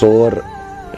4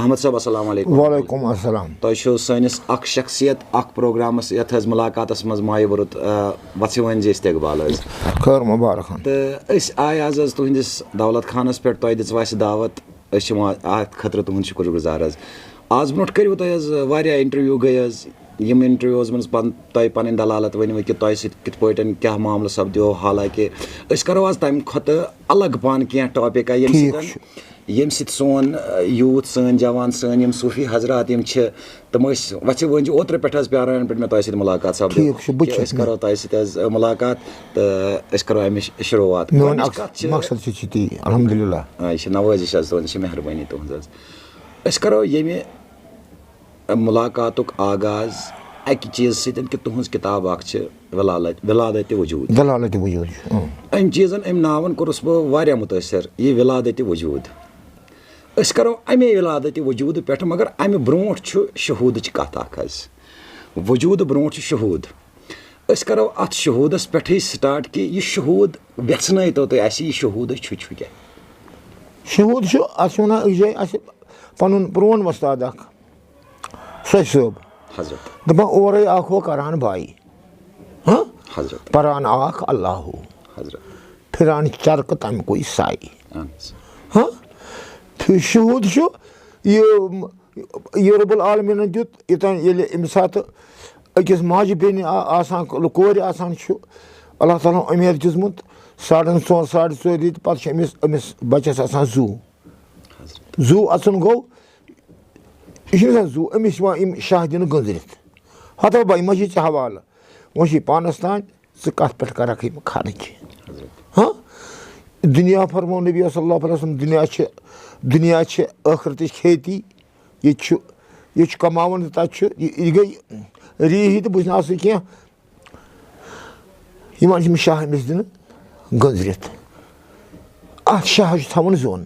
Ahmad صٲب السلام علیکم. وعلیکم السلام. تۄہہِ چھُو سٲنِس اکھ شخصیت اکھ پروگرامس یتھ حظ مُلاقاتس منٛز مایہِ برُت وَژھِ وٲنۍ زِ استقبال حظ. خٲر مُبارک. تہٕ أسۍ آیہِ آز حظ تُہنٛدِس دولت خانس پٮ۪ٹھ تۄہہِ دِژوٕ اَسہِ دعوت أسۍ چھِ اتھ خٲطرٕ تُہُنٛد شُکر گُزار حظ. آز برونٛٹھ کٔرِو تۄہہِ حظ واریاہ انٹرویو گٔے حظ یِم انٹرویوز منٛز تۄہہِ پنٕنۍ دلالت ؤنِو کہِ تۄہہِ سۭتۍ کِتھ پٲٹھۍ کیاہ معاملہٕ سپدیو حالانکہِ أسۍ کرو آز تمہِ کھۄتہٕ الگ پہن کینٛہہ ٹاپِکا ییٚمہِ سۭتۍ سون یوٗتھ سٲنۍ جوان سٲنۍ یِم صوٗفی حضرات یِم چھِ تِم ٲسۍ وَژھِ وٲنۍ اوترٕ پٮ۪ٹھ حظ پیاران یَنہٕ پٮ۪ٹھ مےٚ تۄہہِ سۭتۍ مُلاقات سپدیو أسۍ کرو تۄہہِ سۭتۍ حظ مُلاقات تہٕ أسۍ کرو اَمِچ شُروعات. الحمدُاللہ یہِ چھِ نوٲزِش حظ تُہنٛز یہِ چھِ مہربٲنی تُہنٛز حظ. أسۍ کرو ییٚمہِ مُلاقاتُک آغاز اَکہِ چیٖزٕ سۭتۍ کہِ تُہنٛز کِتاب اکھ چھِ وِلادتِ وجوٗد. أمۍ چیٖزن أمۍ ناوَن کوٚرُس بہٕ واریاہ مُتٲثر یہِ وِلادتِ وجوٗد. أسۍ کرو اَمے وِلادتِ وجوٗدٕ پٮ۪ٹھ مگر اَمہِ برونٛٹھ چھُ شہوٗدٕچ کتھ اکھ حظ. وجوٗدٕ برونٛٹھ چھُ شہوٗد. أسۍ کرو اتھ شہوٗدس پٮ۪ٹھٕے سٹاٹ کہِ یہِ شہوٗد ویژھنٲیتو تُہۍ اَسہِ یہِ شہوٗدٕ چھُ کیٛاہ. شہوٗد چھُ اتھ چھِ ونان أکۍ جایہِ اَسہِ پنُن پرون وۄستاد اکھ سۄچ صٲب دپان اورے اکھ ہو کران بایی پران اکھ اللہُ پھران چرکہٕ تمہِ کُے سایہِ. شہوٗد چھُ یہِ رۄب العالمیٖنن دیُت یوٚتانۍ ییٚلہِ اَمہِ ساتہٕ أکِس ماجہِ بیٚنہِ آسان کورِ آسان چھُ اللہ تعالیٰ ہن اُمید دِژمُت ساڑٕ ژور رٮ۪تۍ پتہٕ چھُ أمِس بچس آسان زوٗ اَژُن گوٚو یہِ چھُنہٕ آسان زوٗ أمِس چھِ یِوان یِم شاہ دِنہٕ گٔنٛزرِتھ ہتو بہ یہِ ما چھِ ژےٚ حوالہٕ وۄنۍ چھُے پانس تام ژٕ کتھ پٮ۪ٹھ کرکھ یِم خرٕچ. دُنیا فرمو نبی صلی اللہ علیہ وسلم دُنیا چھِ ٲخرتٕچ کھیتی ییٚتہِ چھُ کماوُن تہٕ تتہِ چھُ یہِ گٔے ریٖہی تہٕ بہٕ چھُس نہٕ آسان کینٛہہ یِوان چھِ یِم شاہ أمِس دِنہٕ گٔنٛزرِتھ. اتھ شاہ چھُ تھاوُن زوٚن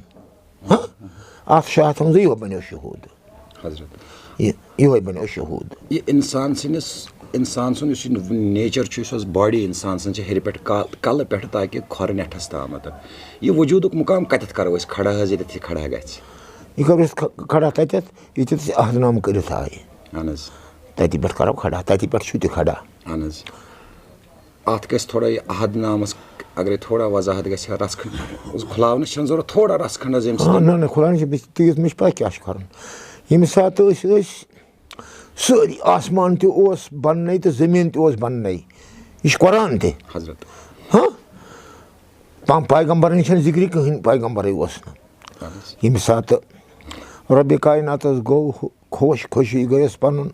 اتھ شاہ تھاوُن زوٚن یِہوے بنیو شہوٗد. یِہوے بنیو شہوٗد. یہِ انسان سُنٛد یُس یہِ نیچر چھُ یُس حظ باڈی انسان سٕنٛز چھِ ہیٚرِ پٮ۪ٹھ کلہٕ پٮ۪ٹھٕ تاکہِ کھۄرٕ نٮ۪ٹھس تامتھ یہِ وجوٗدُک مُقام کتٮ۪تھ کرو أسۍ کھڑا حظ ییٚتٮ۪تھ یہِ کھڑا گژھِ. یہِ کرو أسۍ کھڑا تتٮ۪تھ ییٚتٮ۪تھ أسۍ عہد نامہٕ کٔرِتھ آیہِ. اہن حظ. تتی پٮ۪ٹھ کرو کھڑا تتی پٮ۪ٹھ چھُ تہِ کھڑا. اہن حظ. اتھ گژھِ تھوڑا یہِ عہد نامس اگرے تھوڑا وضاحت گژھِ ہا رژھ کھنٛڈ کھُلاونٕچ چھنہٕ ضروٗرت تھوڑا رژھ کھنٛڈ حظ ییٚمہِ سۭتۍ. نہ کھُلاونٕچ تیٖژ مےٚ چھِ پاے کیٛاہ چھُ کرُن. ییٚمہِ ساتہٕ أسۍ سٲری آسمان تہِ اوس بننے تہٕ زٔمیٖن تہِ اوس بننے یہِ چھُ قرآن تہِ. پیغمبرن چھنہٕ ذِکرِ کٕہٕنۍ پیغمبرے اوس نہٕ. ییٚمہِ ساتہٕ رۄبِ کایناتس گوٚو خوشی گٔیس پنُن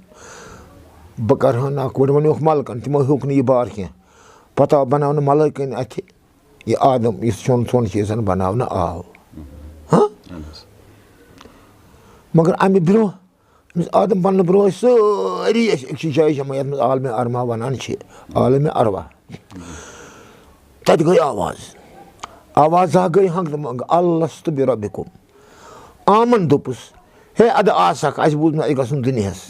بہٕ کرہن اکھ گۄڈٕ ونیوکھ ملکن تِمو ہیوٚک نہٕ یہِ بار کینٛہہ پتہٕ آو بناونہٕ ملٲکِن اتھِ یہِ آدم یُس ژھۄن چیٖزن بناونہٕ آو. مگر امہِ برونٛہہ أمِس آدم بننہٕ برونٛہہ ٲسۍ سٲری أسۍ أکسٕے جایہِ جمع یتھ منٛز عالمِ ارواح ونان چھِ عالمِ ارواح. تتہِ گٔے آواز اکھ گٔے ہنٛگتہٕ منٛگہٕ اللستُ بربِکُم. آمن دوٚپُس ہے ادٕ آسکھ اسہِ بوٗز مےٚ اَسہِ گژھُن دُنیاہس.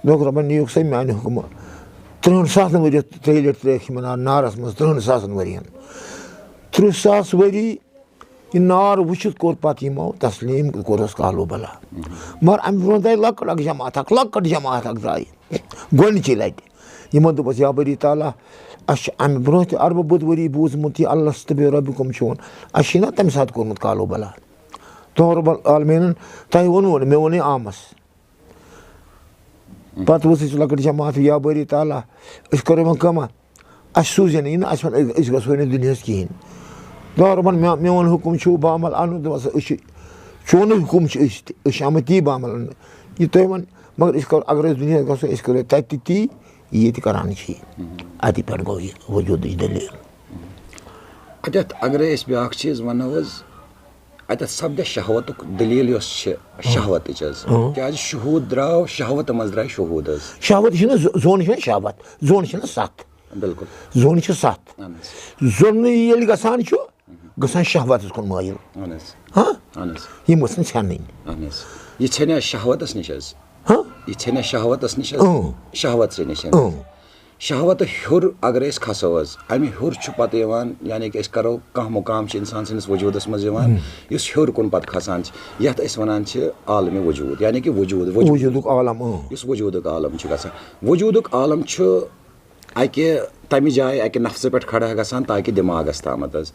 دوٚپُکھ رۄبن نِیوٗکھ سا میانہِ حُکمہٕ 30,000 ؤری 3 لٹہِ ترٲیکھ یِمن نارس منٛز 30,000 ؤرین 30,000 ؤری یہِ نار وٕچھِتھ کوٚر پتہٕ یِمو تسلیٖم کوٚرُس کالو بلا. مگر امہِ برونٛہہ درٛاے لۄکٕٹ اکھ جماعت اکھ درٛاے گۄڈنِچی لٹہِ یِمو دوٚپُس یا بٔری تعالیٰ اَسہِ چھُ امہِ برونٛہہ تہِ اربہٕ بُدھ ؤری بوٗزمُت یہِ اللستُ بربِکُم چھُون اَسہِ چھُے نہ تمہِ ساتہٕ کوٚرمُت کالو بلا. تُہُنٛد رۄب العالمیٖنن تۄہہِ ووٚنوُ نہٕ مےٚ ووٚنے آمس. پتہٕ ؤژھ أسۍ لۄکٕٹ جماعت یا بٔری تعالیٰ أسۍ کرو وۄنۍ کٲمہ اَسہِ سوٗزِنۍ یہِ نہٕ اَسہِ ووٚن أسۍ گژھو نہٕ دُنیاہس کِہینۍ. دوٚپ رۄبن میون حُکُم چھُ بامل انُن دوٚپس أسۍ چھِ چونُے حُکُم چھِ أسۍ چھِ آمٕتۍ تی بامل اننہٕ یہِ تُہۍ وۄنۍ مگر أسۍ کرو اگر أسۍ دُنیاہس گژھو أسۍ کرو تتہِ تہِ تی ییٚتہِ کران چھِ یہِ. اَتی پٮ۪ٹھ گوٚو یہِ وجوٗدٕچ دٔلیٖل. اتٮ۪تھ اگرے أسۍ بیٛاکھ چیٖز ونو حظ اتٮ۪تھ سپدِ شہوتُک دٔلیٖل یۄس چھِ شہوتٕچ حظ کیٛازِ شہوٗد درٛاو شہوتہٕ منٛز درٛاے شہوٗد حظ. شہوت چھِنہٕ زوٚن چھِنہٕ شہوت زوٚن چھِنہٕ 7. بِلکُل زوٚن چھِ 7. زوٚنٕے ییٚلہِ گژھان چھُ گژھان شہوتس کُن مٲیِل. یِم گٔژھ نہٕ ژھٮ۪نٕنۍ. یہِ ژھٮ۪نیا شہوتس نِش حظ یہِ ژھٮ۪نیا شہوتس نِش حظ شہوت نِش شہوت ہیوٚر اگر أسۍ کھسو حظ اَمہِ ہیوٚر چھُ پَتہٕ یِوان یعنی کہِ أسۍ کَرو کانٛہہ مُقام چھِ اِنسان سٕنٛدِس وجوٗدَس منٛز یِوان یُس ہیوٚر کُن پَتہٕ کھسان چھِ یَتھ أسۍ وَنان چھِ عالمہِ وجوٗد یعنی کہِ وجوٗدُک عالم یُس وجوٗدُک عالم چھُ گژھان وجوٗدُک عالم چھُ اَکہِ تَمہِ جایہِ اَکہِ نفسہٕ پٮ۪ٹھ کھڑا گژھان تاکہِ دٮ۪ماغَس تامَتھ حظ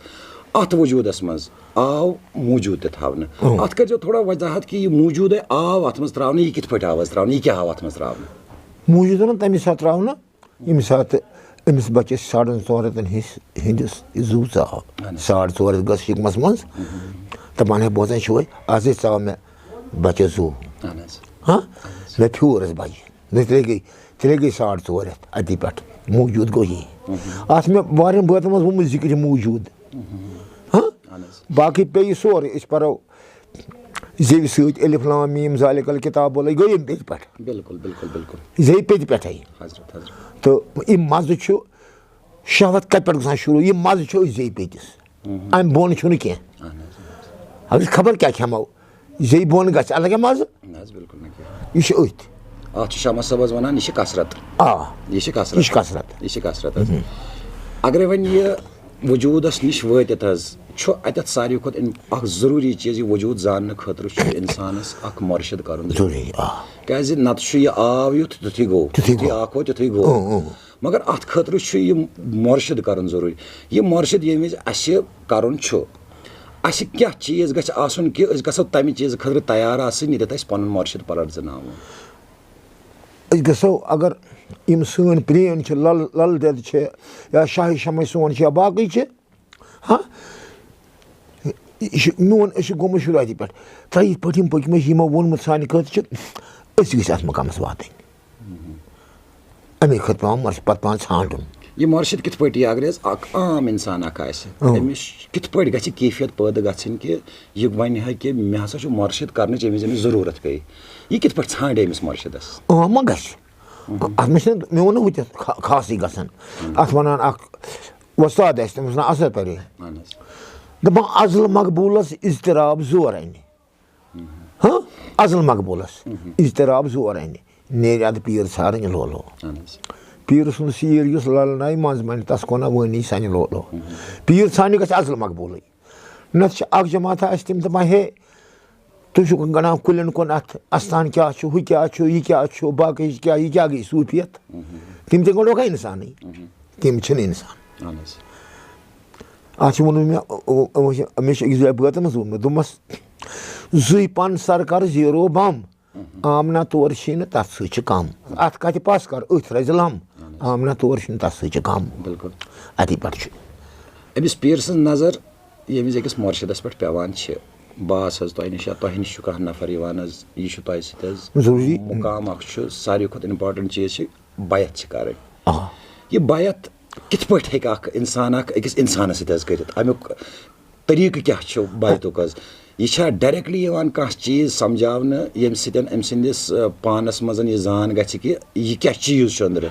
اَتھ وجوٗدَس منٛز آو موٗجوٗد تہِ تھاونہٕ اَتھ کٔرۍزیو تھوڑا وضاحت کہِ یہِ موٗجوٗدَے آو اَتھ منٛز ترٛاونہٕ یہِ کِتھ پٲٹھۍ آو حظ ترٛاونہٕ یہِ کیٛاہ آو اَتھ منٛز ترٛاونہٕ موٗجوٗد اَنان تَمی ساتہٕ ترٛاونہٕ ییٚمہِ ساتہٕ أمِس بَچَس 450 ہِنٛدِس زوٗ ژاو 450 گٔژھ شِکمَس منٛز دَپان ہے بوزان چھُوے آزے ژاو مےٚ بَچَس زوٗ ہاں مےٚ پھیوٗر حظ بَچہِ تیٚلے گٔے 450 اَتی پٮ۪ٹھ موٗجوٗد گوٚو یی اَتھ مےٚ واریاہَن بٲتَن منٛز ووٚنمُت ذِکرِ موٗجوٗد ہاں باقٕے پیٚیہِ سورُے أسۍ پَرو زیٚوِ سۭتۍ الف لام میٖم ذالِکَ الکِتاب گٔے ییٚمہِ پیٚتہِ پٮ۪ٹھ بِلکُل بِلکُل بِلکُل زیٚوِ پیٚتہِ پٮ۪ٹھَے تہٕ یہِ مَزٕ چھُ شہوت کَتہِ پٮ۪ٹھ گژھان شروٗع یہِ مَزٕ چھُ أسۍ زیٚوِ پیٚتِس اَمہِ بۄن چھُنہٕ کینٛہہ اگر خبر کیٛاہ کھٮ۪مو زیٚوِ بۄن گژھِ الگ کیٛاہ مَزٕ یہِ چھُ أتھۍ اَتھ چھُ شمس صٲب حظ وَنان یہِ چھِ کثرت آ یہِ چھِ یہِ چھِ کثرت یہِ چھِ کثرت حظ اگرے وۄنۍ یہِ وجوٗدَس نِش وٲتِتھ حظ چھُ اَتٮ۪تھ ساروی کھۄتہٕ اکھ ضروٗری چیٖز یہِ وجوٗد زاننہٕ خٲطرٕ چھُ اِنسانَس اکھ مُرشِد کَرُن ضروٗری کیٛازِ نتہٕ چھُ یہِ آو یُتھ تیُتھُے گوٚو یُتھُے آکھو تیُتھُے گوٚو مگر اَتھ خٲطرٕ چھُ یہِ مُرشِد کَرُن ضروٗری یہِ مُرشِد ییٚمہِ وِزِ اَسہِ کَرُن چھُ اَسہِ کیٛاہ چیٖز گژھِ آسُن کہِ أسۍ گژھو تَمہِ چیٖزٕ خٲطرٕ تیار آسٕنۍ ییٚتٮ۪تھ اَسہِ پَنُن مُرشِد پَرٛزناوُن أسۍ گژھو اگر یِم سٲنۍ پرٛٲنۍ چھِ لل دٮ۪د چھِ یا شاہہِ شمس سون چھِ یا باقٕے چھِ ہاں یہِ چھُ میون أسۍ چھِ گوٚمُت شُروعاتی پٮ۪ٹھ تۄہہِ یِتھ پٲٹھۍ یِم پٔکۍ چھِ یِمو ووٚنمُت سانہِ خٲطرٕ چھِ أسۍ گٔژھۍ اَتھ مقامَس واتٕنۍ اَمے خٲطرٕ پٮ۪وان مُرشِد پَتہٕ پٮ۪وان ژھانٛڈُن یہِ مُرشِد کِتھ پٲٹھۍ یی اگر حظ اکھ عام اِنسان اکھ آسہِ أمِس کِتھ پٲٹھۍ گژھِ کیفیت پٲدٕ گژھٕنۍ کہِ یہِ وَنہِ ہا کہِ مےٚ ہسا چھُ مُرشِد کَرنٕچ ییٚمہِ وِزِ أمِس ضروٗرت پیٚیہِ یہِ کِتھ پٲٹھۍ ژھانٛڈِ أمِس مُرشِدَس ما گژھِ اَتھ منٛز چھِنہٕ مےٚ ووٚنُو ہُتٮ۪تھ خاصٕے گژھان اَتھ وَنان اکھ وۄستاد آسہِ تٔمِس وَنان اَصٕل پٲٹھۍ دَپان اَزٕل مقبوٗلَس اِضطراب زور اَنہِ ہاں اَزٕل مقبوٗلَس اِضطراب زور اَنہِ نیرِ اَدٕ پیٖر ژھانٛڈٕنۍ لولو پیٖرٕ سُنٛد سیٖر یُس لَلنایہِ منٛزٕ مَنہِ تَس کوٚنا وٲنی سانہِ لولو پیٖر ژھانٛڈنہِ گژھِ اَزٕل مقبوٗلٕے نَتہٕ چھِ اکھ جماعتھا اَسہِ تِم دَپان ہے تُہۍ چھُو گَنٛڈان کُلٮ۪ن کُن اَتھٕ اَستان کیٛاہ چھُ ہُہ کیٛاہ چھُ یہِ کیٛاہ چھُ باقٕے کیٛاہ یہِ کیٛاہ گٔے صوٗفیت تِم تہِ گۄڈوکھا اِنسانٕے تِم چھِنہٕ اِنسان اَتھ چھُ ووٚنمُت مےٚ چھُ أکِس جایہِ بٲتَن منٛز ووٚنمُت دوٚپمَس زٕے پَن سَر کَر زیٖرو بَم آمنا تور چھِی نہٕ تَتھ سۭتۍ چھِ کَم اَتھ کَتھِ پَس کَر أتھۍ رَزِ لَم آمنا تور چھِنہٕ تَتھ سۭتۍ چھِ کَم بِلکُل اَتی پٮ۪ٹھ چھُ أمِس پیٖر سٕنٛز نظر ییٚمہِ وِزِ أکِس مُرشِدَس پٮ۪ٹھ پٮ۪وان چھِ بہس حظ تۄہہِ نِش یا تۄہہِ نِش چھُ کانٛہہ نفر یِوان حظ یہِ چھُ تۄہہِ سۭتۍ حظ ضروٗری مُقام اکھ چھُ ساروی کھۄتہٕ اِمپاٹنٹ چیٖز چھِ بیعت چھِ کَرٕنۍ یہِ بیعت کِتھ پٲٹھۍ ہیٚکہِ اکھ اِنسان اکھ أکِس اِنسانَس سۭتۍ حظ کٔرِتھ اَمیُک طٔریٖقہٕ کیٛاہ چھُ بیعتُک حظ یہِ چھا ڈایریکٹلی یِوان کانٛہہ چیٖز سمجھاونہٕ ییٚمہِ سۭتۍ أمۍ سٕنٛدِس پانَس منٛز یہِ زان گژھِ کہِ یہِ کیٛاہ چیٖز چھُ أنٛدرٕ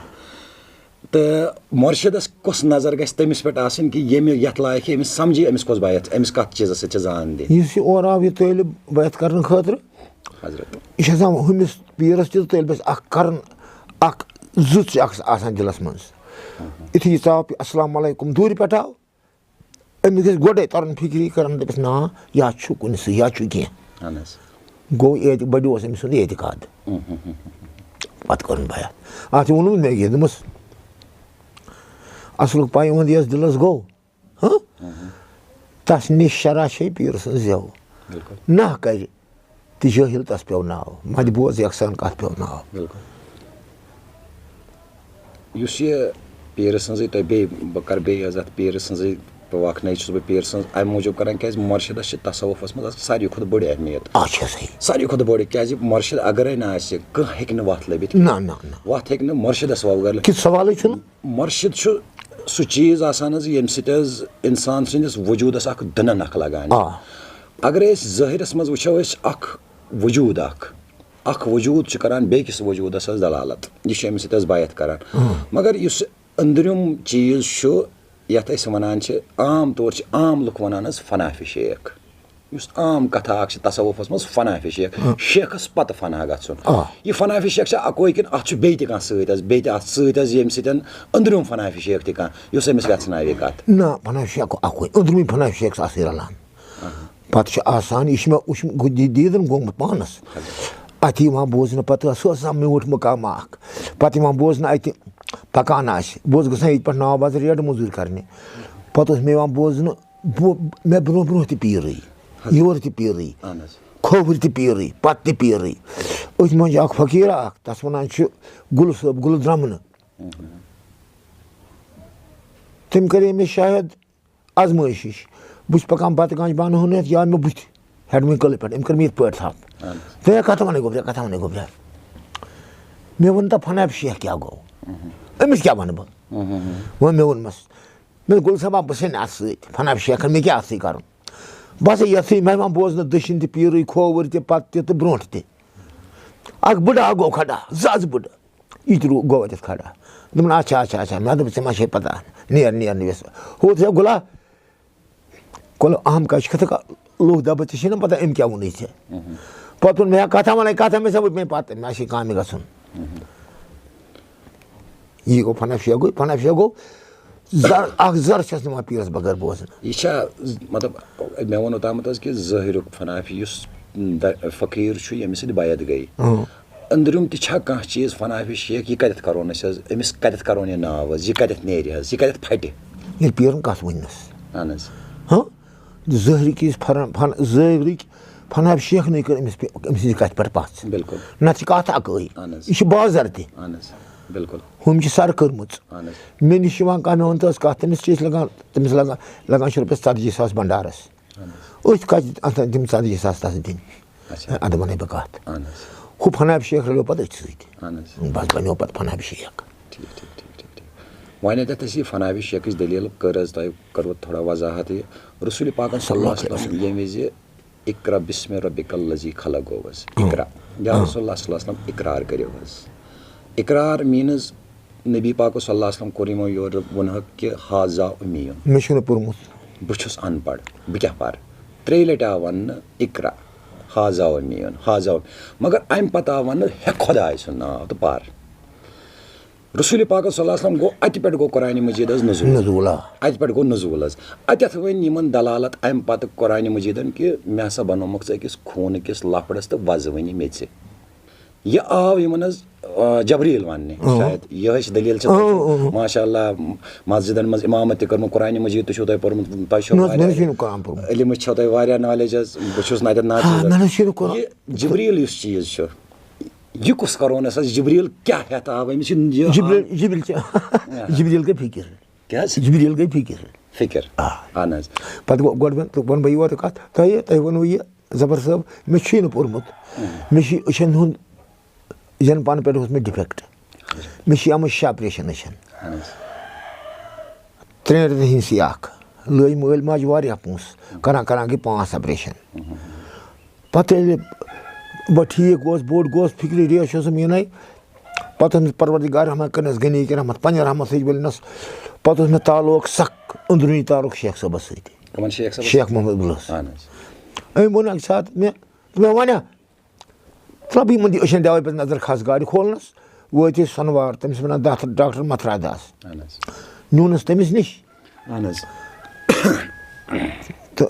تہٕ مُرشِدَس کۄس نظر گژھِ تٔمِس پٮ۪ٹھ آسٕنۍ کہِ ییٚمہِ یَتھ لایق أمِس سَمجھی أمِس کۄس بیعت أمِس کَتھ چیٖزَس سۭتۍ چھِ زان دِنۍ یُس یہِ اورٕ آو یہِ طٲلب بیعت کَرنہٕ خٲطرٕ حضرت یہِ چھِ آسان ہُمِس پیٖرَس تہِ طٲلبَس اکھ کَرُن اکھ زٕژ چھِ اکھ آسان دِلَس منٛز یُتھُے یہِ ژاو اَسلامُ علیکُم دوٗرِ پٮ۪ٹھ آو أمِس گژھِ گۄڈَے تَرُن فِکری کَرُن دَپٮ۪س نا یا چھُ کُنہِ سۭتۍ یا چھُ کینٛہہ گوٚو بَڑیوس أمۍ سُنٛد اعتقاد پَتہٕ کوٚرُن بیعت اَتھ چھُ ووٚنمُت مےٚ یہِ دوٚپمَس اَصلُک پایونٛد یَس دِلَس گوٚو ہاں تَس نِش شرح چھے پیٖر سٕنٛز زٮ۪و نہ کَرِ تہِ جٲہِل تَس پیوٚو ناو مَدِ بوز یَکسان کَتھ پیوٚو ناو یُس یہِ پیٖرٕ سٕنٛزٕے تۄہہِ بیٚیہِ بہٕ کَرٕ بیٚیہِ حظ اَتھ پیٖرٕ سٕنٛزٕے وقنَے چھُس بہٕ پیٖر سٕنٛز اَمہِ موٗجوٗب کَران کیٛازِ مُرشِدَس چھِ تصوُفَس منٛز آسان ساروی کھۄتہٕ بٔڑ اہمیت ساروی کھۄتہٕ بٔڑ کیٛازِ مُرشِد اگرے نہٕ آسہِ کانٛہہ ہیٚکہِ نہٕ وَتھ لٔبِتھ وَتھ ہیٚکہِ نہٕ مُرشِدَس وَغٲر سوالٕے چھُنہٕ مُرشِد چھُ سُہ چیٖز آسان حظ ییٚمہِ سۭتۍ حظ اِنسان سٕنٛدِس وجوٗدَس اکھ دٕنَن اکھ لگان اگرے أسۍ ظٲہِرَس منٛز وٕچھو أسۍ اکھ وجوٗد اکھ وجوٗد چھُ کران بیٚکِس وجوٗدَس حظ دلالت یہِ چھُ أمِس سۭتۍ حظ بیعت کران مگر یُس أنٛدرِم چیٖز چھُ یَتھ أسۍ وَنان چھِ عام طور چھِ عام لُکھ وَنان حظ فنا فی شیخ یُس عام کَتھا اَکھ چھِ تصوُفَس منٛز فنافِ شیخ شیخَس پَتہٕ فنا گژھُن یہِ فنافِ شیخ چھا اَکوے کِنہٕ اَتھ چھُ بیٚیہِ تہِ کانٛہہ سۭتۍ حظ بیٚیہِ تہِ اَتھ سۭتۍ حظ ییٚمہِ سۭتۍ أنٛدروٗن فنافِ شیخ تہِ کانٛہہ یُس أمِس وٮ۪ژھناوِ کَتھ نہ فنافِ شیخ اَکوے أنٛدروٗنی فنافِ شیخ آسٕے رَلان پَتہٕ چھُ آسان یہِ چھُ مےٚ وٕچھمُت دیٖدن گوٚمُت پانَس اَتہِ یِوان بوزنہٕ پَتہٕ سُہ اوس آسان میوٗٹھ مُقام اَکھ پَتہٕ یِوان بوزنہٕ اَتہِ پَکان آسہِ بہٕ اوسُس گژھان ییٚتہِ پٮ۪ٹھ ناو بازر ریڈٕ موٚزوٗرۍ کَرنہِ پَتہٕ اوس مےٚ یِوان بوزنہٕ مےٚ برونٛہہ تہِ پیٖرٕے یورٕ تہِ پیٖرٕے کھووٕرۍ تہِ پیٖرٕے پَتہٕ تہِ پیٖرٕے أتھۍ منٛز چھِ اَکھ فقیٖرا اَکھ تَتھ وَنان چھِ گُلہٕ صٲب گُلہٕ درٛمنہٕ تٔمۍ کَرے مےٚ شاید آزمٲیش ہِش بہٕ چھُس پَکان بَتہٕ گانٛجہِ بانہٕ ہُنٛد یا مےٚ بٕتھِ ہٮ۪ڈمہِ کٔلہٕ پٮ۪ٹھ أمۍ کٔر مےٚ یِتھ پٲٹھۍ تھَپھ ژےٚ کَتھ وَنَے گوٚبرا کَتھ وَنَے گوٚبرا مےٚ ووٚن تا فنافِ شیخ کیٛاہ گوٚو أمِس کیٛاہ وَنہٕ بہٕ وۄنۍ مےٚ ووٚنمَس مےٚ گُل صٲبا بہٕ چھَسے نہٕ اَتھ سۭتۍ فنافِ شیخَن مےٚ کیٛاہ اَتھ سۭتۍ کَرُن بہٕ ہسا یَتھٕے مےٚ یِوان بوزنہٕ دٔچھِنۍ تہِ پیٖرٕے کھووٕرۍ تہِ پَتہٕ تہِ تہٕ برونٛٹھ تہِ اَکھ بٕڈٕ اَکھ گوٚو کھڑا زٕ بٕڈٕ یہِ تہِ گوٚو اَتٮ۪تھ کھڑا دوٚپُن اچھا اچھا اچھا مےٚ دوٚپ ژےٚ ما چھے پَتہ نیرنہٕ وٮ۪س ہُہ ژےٚ گُلا اہم کَتھ چھِ کَتھا لوٗکھ دَپان ژےٚ چھے نہ پَتہ أمۍ کیٛاہ ووٚنُے ژےٚ پَتہٕ ووٚن مےٚ کَتھا وَنَے کَتھا مےٚ وٕچھ مےٚ پَتہٕ مےٚ آسہِ کامہِ گژھُن یی گوٚو فنافِ شیخ فنافِ شیخ گوٚو اَکھ زَر چھَس نِوان پیٖرَس بغٲر بوزنہٕ یہِ چھا مطلب مےٚ ووٚن اوٚتامَتھ حظ کہِ ظٲہِرُک فنافِ یُس فقیٖر چھُ ییٚمِس سۭتۍ بیعت گٔے أنٛدرِم تہِ چھا کانٛہہ چیٖز فنافِ شیخ یہِ کَتٮ۪تھ کَرون أسۍ حظ أمِس کَتٮ۪تھ کَرون یہِ ناو حظ یہِ کَتٮ۪تھ نیرِ حظ یہِ کَتٮ۪تھ پھَٹہِ ییٚلہِ پیٖرَن کَتھ وٕنۍنَس اہن حظ ظٲہرٕکۍ ظٲہرٕکۍ فنافِ شیخنٕے کٔر أمِس سٕنٛزِ کَتھِ پٮ۪ٹھ پَژھ بِلکُل نَتہٕ چھِ کَتھ اَکٲے یہِ چھِ بازر تہِ اہن حظ بِلکُل ہُم چھِ سَر کٔرمٕژ اہن حظ مےٚ نِش یِوان کانٛہہ مےٚ ووٚن تہٕ حظ کَتھ تٔمِس چھِ أسۍ تٔمِس لَگان چھِ رۄپیَس 40,000 بَنڈارَس أتھۍ کَتہِ تِم 40,000 تَس دِنۍ اَدٕ وَنَے بہٕ کَتھ ہُہ فنافِ شیخ رَلیو پَتہٕ أتھۍ سۭتۍ بَس بَنیو پَتہٕ فنافِ شیخ وۄنۍ ییٚتٮ۪تھ اَسہِ یہِ فنافِ شیخٕچ دٔلیٖل کٔر حظ تۄہہِ کٔروٕ تھوڑا وضاحت یہِ رسوٗلِ پاکَن صلی اللہ علیہ وسلم ییٚمہِ وِزِ اقرا بسمِ ربِک الذی خلق گوٚو حظ اقرا یا رسول اللہ صلی اللہ علیہ وسلم اقرار کٔرِو حظ اقرار میٖنٕز نبی پاکو صلی اللہ علیہ وسلم کوٚر یِمو یورٕ ووٚنہَکھ کہِ ہاذا اُمیٖن مےٚ چھُنہٕ پوٚرمُت بہٕ چھُس اَن پَڑھ بہٕ کیٛاہ پَرٕ 3 لَٹہِ آو وَننہٕ اقرا ہاذا اُمیٖن ہاذا مگر اَمہِ پَتہٕ آو وَننہٕ ہےٚ خۄداے سُنٛد ناو تہٕ پَر رسوٗلِ پاکَس صلی اللہ علیہ وسلم گوٚو اَتہِ پٮ۪ٹھ گوٚو قرآنِ مجیٖد حظ نزوٗل اَتہِ پٮ۪ٹھ گوٚو نزوٗل حظ اَتٮ۪تھ ؤنۍ یِمَن دلالت اَمہِ پَتہٕ قرآنِ مجیٖدَن کہِ مےٚ ہسا بنومُکھ ژٕ أکِس خوٗنہٕ کِس لَفڑَس تہٕ وَزوٕنہِ میٚژِ یہِ آو یِمن حظ جبریٖل وَننہِ شاید یِہے چھِ دٔلیٖل چھِ ماشاء اللہ مسجِدن منٛز اِمامت تہِ کٔرمٕژ قرآنِ مجیٖد تہِ چھُو تۄہہِ پوٚرمُت تۄہہِ چھو علمٕچ چھو تۄہہِ واریاہ نالیج حظ بہٕ چھُس نہٕ اَتٮ۪تھ یہِ جبریٖل یُس چیٖز چھُ یہِ کُس کَرون اَسہِ جبریٖل کیٛاہ ہٮ۪تھ آو أمِس فِکِر اہن حظ پَتہٕ گوٚو گۄڈٕ وَنہٕ بہٕ یورٕ کَتھ تۄہہِ ووٚنوُ یہِ ظفر صٲب مےٚ چھُے نہٕ پوٚرمُت مےٚ چھُ أچھَن ہُنٛد زٮ۪نہٕ پانہٕ پٮ۪ٹھ اوس مےٚ ڈِفیکٹ مےٚ چھِ آمٕژ 6 آپریشَن أچھَن 3 رٮ۪تَن ہِنٛدسٕے اَکھ لٲگۍ مٲلۍ ماجہِ واریاہ پونٛسہٕ کران گٔے 5 آپریشَن پَتہٕ ییٚلہِ بہٕ ٹھیٖک گوس بوٚڑ گوس فِکرِ ریش اوسُم یِنَے پَتہٕ اوس پروردِگار رحمت کٔرنَس غنی کہِ رحمت پنٛنہِ رحمت سۭتۍ ؤلنَس پَتہٕ اوس مےٚ تعلق سَخ أنٛدروٗنی تعلق شیخ صٲبَس سۭتۍ شیخ محمد عبدُلَس أمۍ ووٚن اَکہِ ساتہٕ مےٚ وَنیا ژٕ لَب یِمَن دِ أچھَن دٮ۪وَے پَتہٕ نظر کھَس گاڑِ کھولنَس وٲتۍ أسۍ سۄنہٕ وار تٔمِس وَنان ڈاکٹر متھرا داس نیوٗنَس تٔمِس نِش تہٕ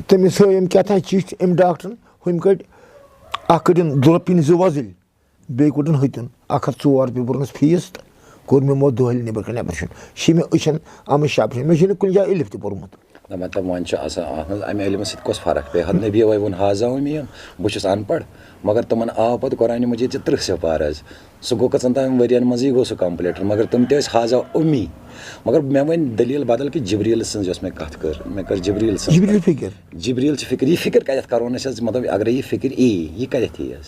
تٔمِس ہٲو أمۍ کیٛاہ تام چِٹھۍ أمۍ ڈاکٹرن ہُمۍ کٔڑۍ اَکھ کٔڑِن دُرۄپِنۍ 2 وۄزٕلۍ بیٚیہِ کوٚڑُن ہُتیُن 104 رۄپیہِ بوٚرنَس فیٖس تہٕ کوٚر مےٚ یِمو دۄہلہِ نیٚبرٕ کَنۍ آپریشَن چھِ مےٚ أچھَن آمٕژ 6 آپریشَن مےٚ چھُنہٕ کُنہِ جایہِ علم تہِ پوٚرمُت مطلب وۄنۍ چھُ آسان اَتھ منٛز اَمہِ علمہٕ سۭتۍ کۄس فرق پیٚیہِ حد نبی ووٚن ہاذا اُمیٖن بہٕ چھُس اَن پَڑھ مگر تِمَن آو پَتہٕ قرآنِ مجیٖد چھِ 30 سِپار حظ سُہ گوٚو کٔژَن تام ؤرِیَن منٛزٕے گوٚو سُہ کَمپٕلیٖٹ مگر تِم تہِ ٲسۍ ہاذا اُمی مگر مےٚ وۄنۍ دٔلیٖل بدل کہِ جبریٖل سٕنٛز یۄس مےٚ کَتھ کٔر مےٚ کٔر جبریٖل سٕنٛز جبریٖل چھِ فِکِر یہِ فِکِر کَتٮ۪تھ کَرون أسۍ حظ مطلب اگرَے یہِ فِکِر یی یہِ کَتٮ۪تھ یی حظ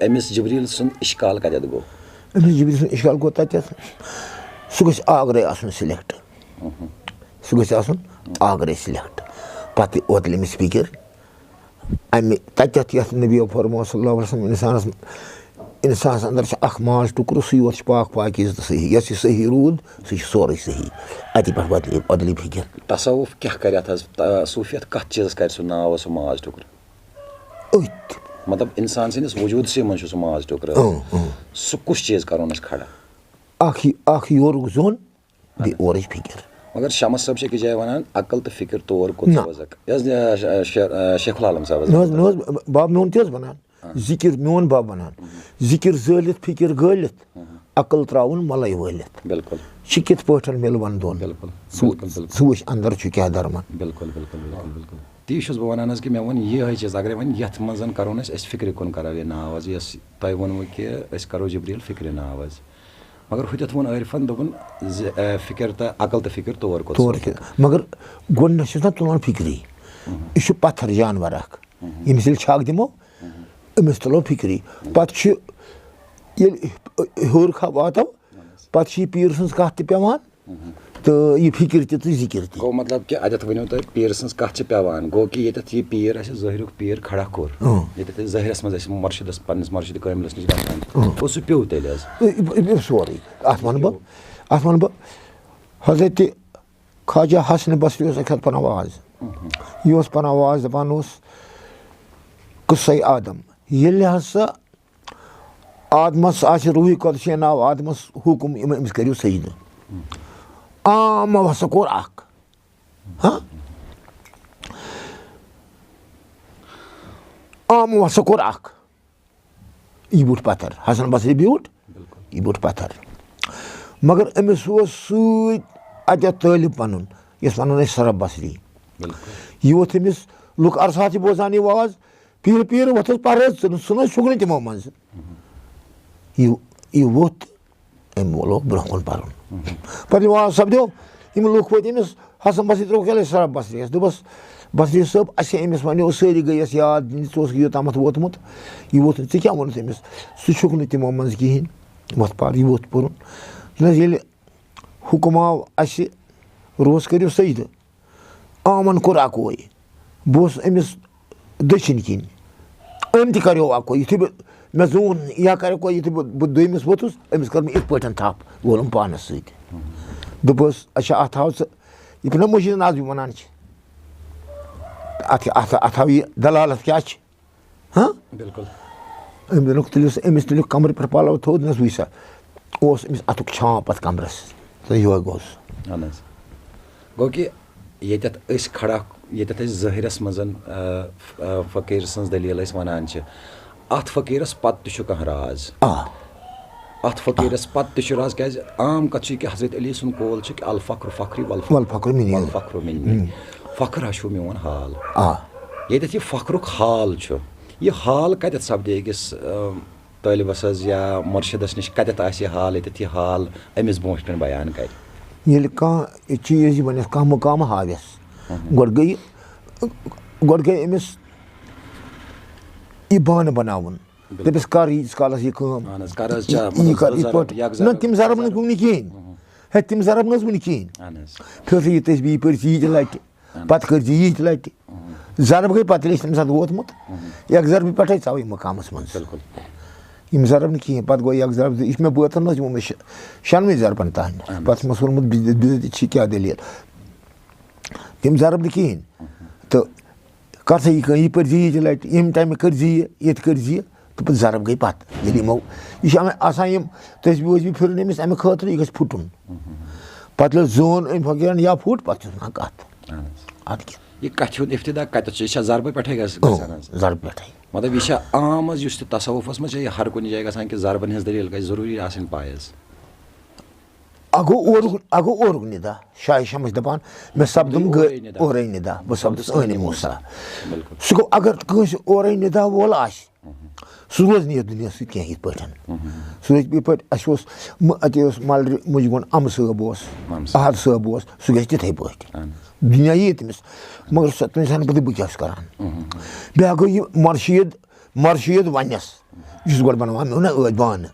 أمِس جبریٖل سُنٛد اِشکال کَتٮ۪تھ گوٚو أمِس جبریٖل سُنٛد اِشکال گوٚو تَتٮ۪تھ سُہ گژھِ آگرے آسُن سِلٮ۪کٹ سُہ گژھِ آسُن آگرے سِلٮ۪کٹ پَتہٕ ووت أمِس فِکِر اَمہِ تَتٮ۪تھ یَتھ نبیو فرموو صلی اللہ علیہ وسلم اِنسانَس اِنسانَس اَنٛدر چھِ اکھ ماز ٹُکرٕ سُے یوت چھِ پاک پاکیٖز تہٕ صحیح یۄس یہِ صحیح روٗد سُہ چھُ سورُے صحیح اَتی پٮ۪ٹھ بدلی فِکر. تصوُف کیٛاہ کرِ اَتھ حظ صوٗفیت کتھ چیٖزس کرِ سُہ ناو سُہ ماز ٹُکرٕ أتھۍ مطلب اِنسان سٕنٛدِس وجوٗدسٕے منٛز چھُ سُہ ماز ٹُکرٕ سُہ کُس چیٖز کرون أسۍ کھڑا اکھ یورُک زوٚن بیٚیہِ اورٕچ فِکر. مگر شمس صٲب چھِ أکِس جایہِ وَنان عقل تہٕ فِکر طور کوٚت سوزکھ شیخ العالم صٲبس نہ حظ باب میون تہِ حظ وَنان ذِکِر میون باب وَنان ذِکِر زٲلِتھ فِکر گٲلِتھ عقل تراوُن مَلَے وٲلِتھ بِلکُل چھِ کِتھ پٲٹھۍ مِلوَن دۄن ژٕ وٕچھ اَنٛدر چھُ کیٛاہ درمن. بِلکُل بِلکُل بِلکُل بِلکُل تی چھُس بہٕ وَنان حظ کہِ مےٚ ووٚن یِہوٚے چیٖز اگرے وۄنۍ یَتھ منٛز کَرون أسۍ فِکرِ کُن کَرو یہِ ناو حظ یۄس تۄہہِ ووٚنوٕ کہِ أسۍ کَرو جبریٖل فِکرِ ناو حظ مگر ہُتٮ۪تھ ووٚن عٲرفن دوٚپُن زِ فِکر تہٕ عقل تہٕ فِکر طور کوٚت مگر گۄڈٕنٮ۪تھ چھُس نا تُلان فِکری یہِ چھُ پتھر جانور اکھ ییٚمِس ییٚلہِ چھَکھ دِمو أمِس تُلو فِکری پتہٕ چھُ ییٚلہِ ہیوٚر واتو پتہٕ چھِ یہِ پیٖر سٕنٛز کتھ تہِ پٮ۪وان تہٕ یہِ فِکر تہِ تہٕ ذِکِر تہِ. گوٚو مطلب کہِ اَتٮ۪تھ ؤنِو تُہۍ پیٖر سٕنٛز کَتھ چھِ پٮ۪وان گوٚو کہِ ییٚتٮ۪تھ یہِ پیٖر اَسہِ ظٲہِرُک پیٖر کھڑا کوٚر ییٚتٮ۪تھ أسۍ ظٲہِرس منٛز اَسہِ مُرشِدس پنٕنِس مُرشِدِ کٲمِلس نِش گژھان گوٚو سُہ پیوٚو تیٚلہِ حظ سورُے اَتھ وَنہٕ بہٕ حضرتِ خواجہ حسنِ بصری اوس اَکہِ ساتہٕ پَران واز یہِ اوس پَران واز دَپان اوس قٕصَے آدم ییٚلہِ ہسا آدمس آسہِ روٗحی قۄدسہِ ناو آدمس حُکُم أمِس کٔرِو سجدٕ عامو ہسا کوٚر اکھ عامو ہسا کوٚر اکھ یہِ بیوٗٹھ پتھر حسن بصری بیوٗٹھ یہِ بیوٗٹھ پتھر مگر أمِس اوس سۭتۍ اَتٮ۪تھ طٲلب پنُن یَس وَنان ٲسۍ سرف بصری یہِ ووٚتھ أمِس لُکھ عرصات چھِ بوزان یہِ واز پیٖرٕ ووٚتھ حظ پرہیز ژٕ نہٕ چھُکھ نہٕ تِمو منٛزٕ یہِ ووٚتھ أمۍ لوگ برونٛہہ کُن پَرُن پَتہٕ ییٚلہِ واز سپدیو یِم لُکھ وٲتۍ أمِس حسن بصری ترٛووُکھ یَلے سرف بصریَس دوٚپُس بصری صٲب اَسے أمِس وَنیو سٲری گٔے اَسہِ یاد ژٕ اوسُکھ یوٚتامَتھ ووتمُت یہِ ووٚتھ نہٕ ژےٚ کیٛاہ ووٚنُتھ أمِس سُہ چھُکھ نہٕ تِمو منٛز کِہیٖنۍ وۄتھ پَر یہِ ووٚتھ پوٚرُن نہ حظ ییٚلہِ حُکُم آو اَسہِ روس کٔرِو سجدٕ عامن کوٚر اَکوے بہٕ اوسُس أمِس دٔچھِنۍ کِنۍ أمۍ تہِ کَریو اَکوے یُتھُے بہٕ مےٚ زون یا کَریو یُتھُے بہٕ دوٚیمِس ووٚتھُس أمِس کٔر مےٚ یِتھ پٲٹھۍ تھپھ وولُم پانَس سۭتۍ دوٚپُس اچھا اَتھ آو ژٕ یہِ چھُنہ مٔشیٖد نظمہِ وَنان چھِ اَتھ آو یہِ دلالت کیٛاہ چھِ بِلکُل أمۍ دوٚپُکھ أمِس تُلِکھ کمرٕ پٮ۪ٹھ پَلو تھوٚد نہ حظ وٕچھ سا اوس أمِس اَتھُک چھانٛپ پَتہٕ کمرَس تہٕ یِہوٚے گوٚو سُہ. اہن حظ گوٚو کہِ ییٚتٮ۪تھ أسۍ کھڑا ییٚتٮ۪تھ أسۍ ظٲہِرس منٛز فقیٖر سٕنٛز دٔلیٖل أسۍ وَنان چھِ اَتھ فقیٖرس پتہٕ تہِ چھُ کانٛہہ راز اَتھ فقیٖرس پتہٕ تہِ چھُ راز کیٛازِ عام کَتھ چھِ یہِ کہِ حضرت علی سُنٛد قول چھُ کہِ الفخر فخری والفخر منی فخر ہا چھُ میون حال ییٚتٮ۪تھ یہِ فخرُک حال چھُ یہِ حال کَتٮ۪تھ سپدِ أکِس طٲلبَس حظ یا مُرشِدس نِش کَتٮ۪تھ آسہِ یہِ حال ییٚتٮ۪تھ یہِ حال أمِس برونٛٹھ کَنۍ بیان کَرِ ییٚلہِ کانٛہہ چیٖز یی وَنٮ۪س کانٛہہ مُقام ہاوٮ۪س گۄڈٕ گٔے أمِس یہِ بانہٕ بَناوُن دَپٮ۪س کر ییٖتِس کالَس یہِ کٲم یِتھ پٲٹھۍ نہ تِم ضرب نہٕ وٕنہِ کِہیٖنۍ ہے تِم ضرب نہٕ حظ وٕنہِ کِہیٖنۍ پھِرسا یہِ تٔسۍ بیٚیہِ پٔرۍ زِ ییٖتہِ لَٹہِ پَتہٕ کٔرۍ زِ ییٖتہِ لَٹہِ ضرب گٔے پَتہٕ ییٚلہِ اَسہِ تَمہِ ساتہٕ ووتمُت یَکھ ضربہِ پٮ۪ٹھَے ژاوٕے مُقامَس منٛز یِم ضرب نہٕ کِہیٖنۍ پَتہٕ گوٚو یَکھ ضرب یہِ چھُ مےٚ بٲتَن منٛز یِمو مےٚ شٮ۪نوَے ضربَن تانۍ پَتہٕ چھُ مےٚ ووٚنمُت بِزٲتی چھِ کیٛاہ دٔلیٖل تِم ضرب نہٕ کِہیٖنۍ تہٕ کر سا یہِ کٲم یہِ پٔرۍ زِ ییٖتہِ لَٹہِ ییٚمہِ ٹایمہٕ کٔرۍ زِ یہِ ییٚتہِ کٔرۍ زِ یہِ تہٕ پَتہٕ ضرب گٔے پَتہٕ ییٚلہِ یِمو یہِ چھُ آسان یِم تٔسبیٖح وٲسبیٖح پھِرُن أمِس اَمہِ خٲطرٕ یہِ گژھِ پھُٹُن پَتہٕ ییٚلہِ زون أمۍ فقیٖرَن یا پھُٹ پَتہٕ چھُس وَنان کَتھ اَدٕ کیٛاہ یہِ کَتھِ ہُنٛد اِفتِدا کَتٮ۪تھ چھُ یہِ چھا ضربہٕ پٮ۪ٹھَے گژھان ضربہٕ پٮ۪ٹھَے مطلب یہِ چھا عام حظ یُس تہِ تصوُفَس منٛز چھِ یہِ ہر کُنہِ جایہِ گژھان کہِ ضربَن ہِنٛز دٔلیٖل گژھِ ضروٗری آسٕنۍ پاے حظ اَکھ گوٚو اورُک نِدا شاہِ شمس دَپان مےٚ سپدُم اورَے نِدا بہٕ سپدُس عٲنہِ موسا سُہ گوٚو اگر کٲنٛسہِ اورَے نِدا وول آسہِ سُہ روزِ نہٕ یَتھ دُنیاہَس سۭتۍ کینٛہہ یِتھ پٲٹھۍ سُہ روزِ یِتھ پٲٹھۍ اَسہِ اوس اَتے اوس مَلرِ مُجہِ اَمہٕ صٲب اوس احد صٲب اوس سُہ گژھِ تِتھَے پٲٹھۍ دُنیا یی تٔمِس مگر سۄ تٔمِس وَنہِ پَتہٕ بہٕ کیٛاہ چھُس کَران بیٛاکھ گوٚو یہِ مُرشِد وَنٮ۪س یہِ چھُس گۄڈٕ بَناوان مےٚ ووٚنہ ٲدۍ بانہٕ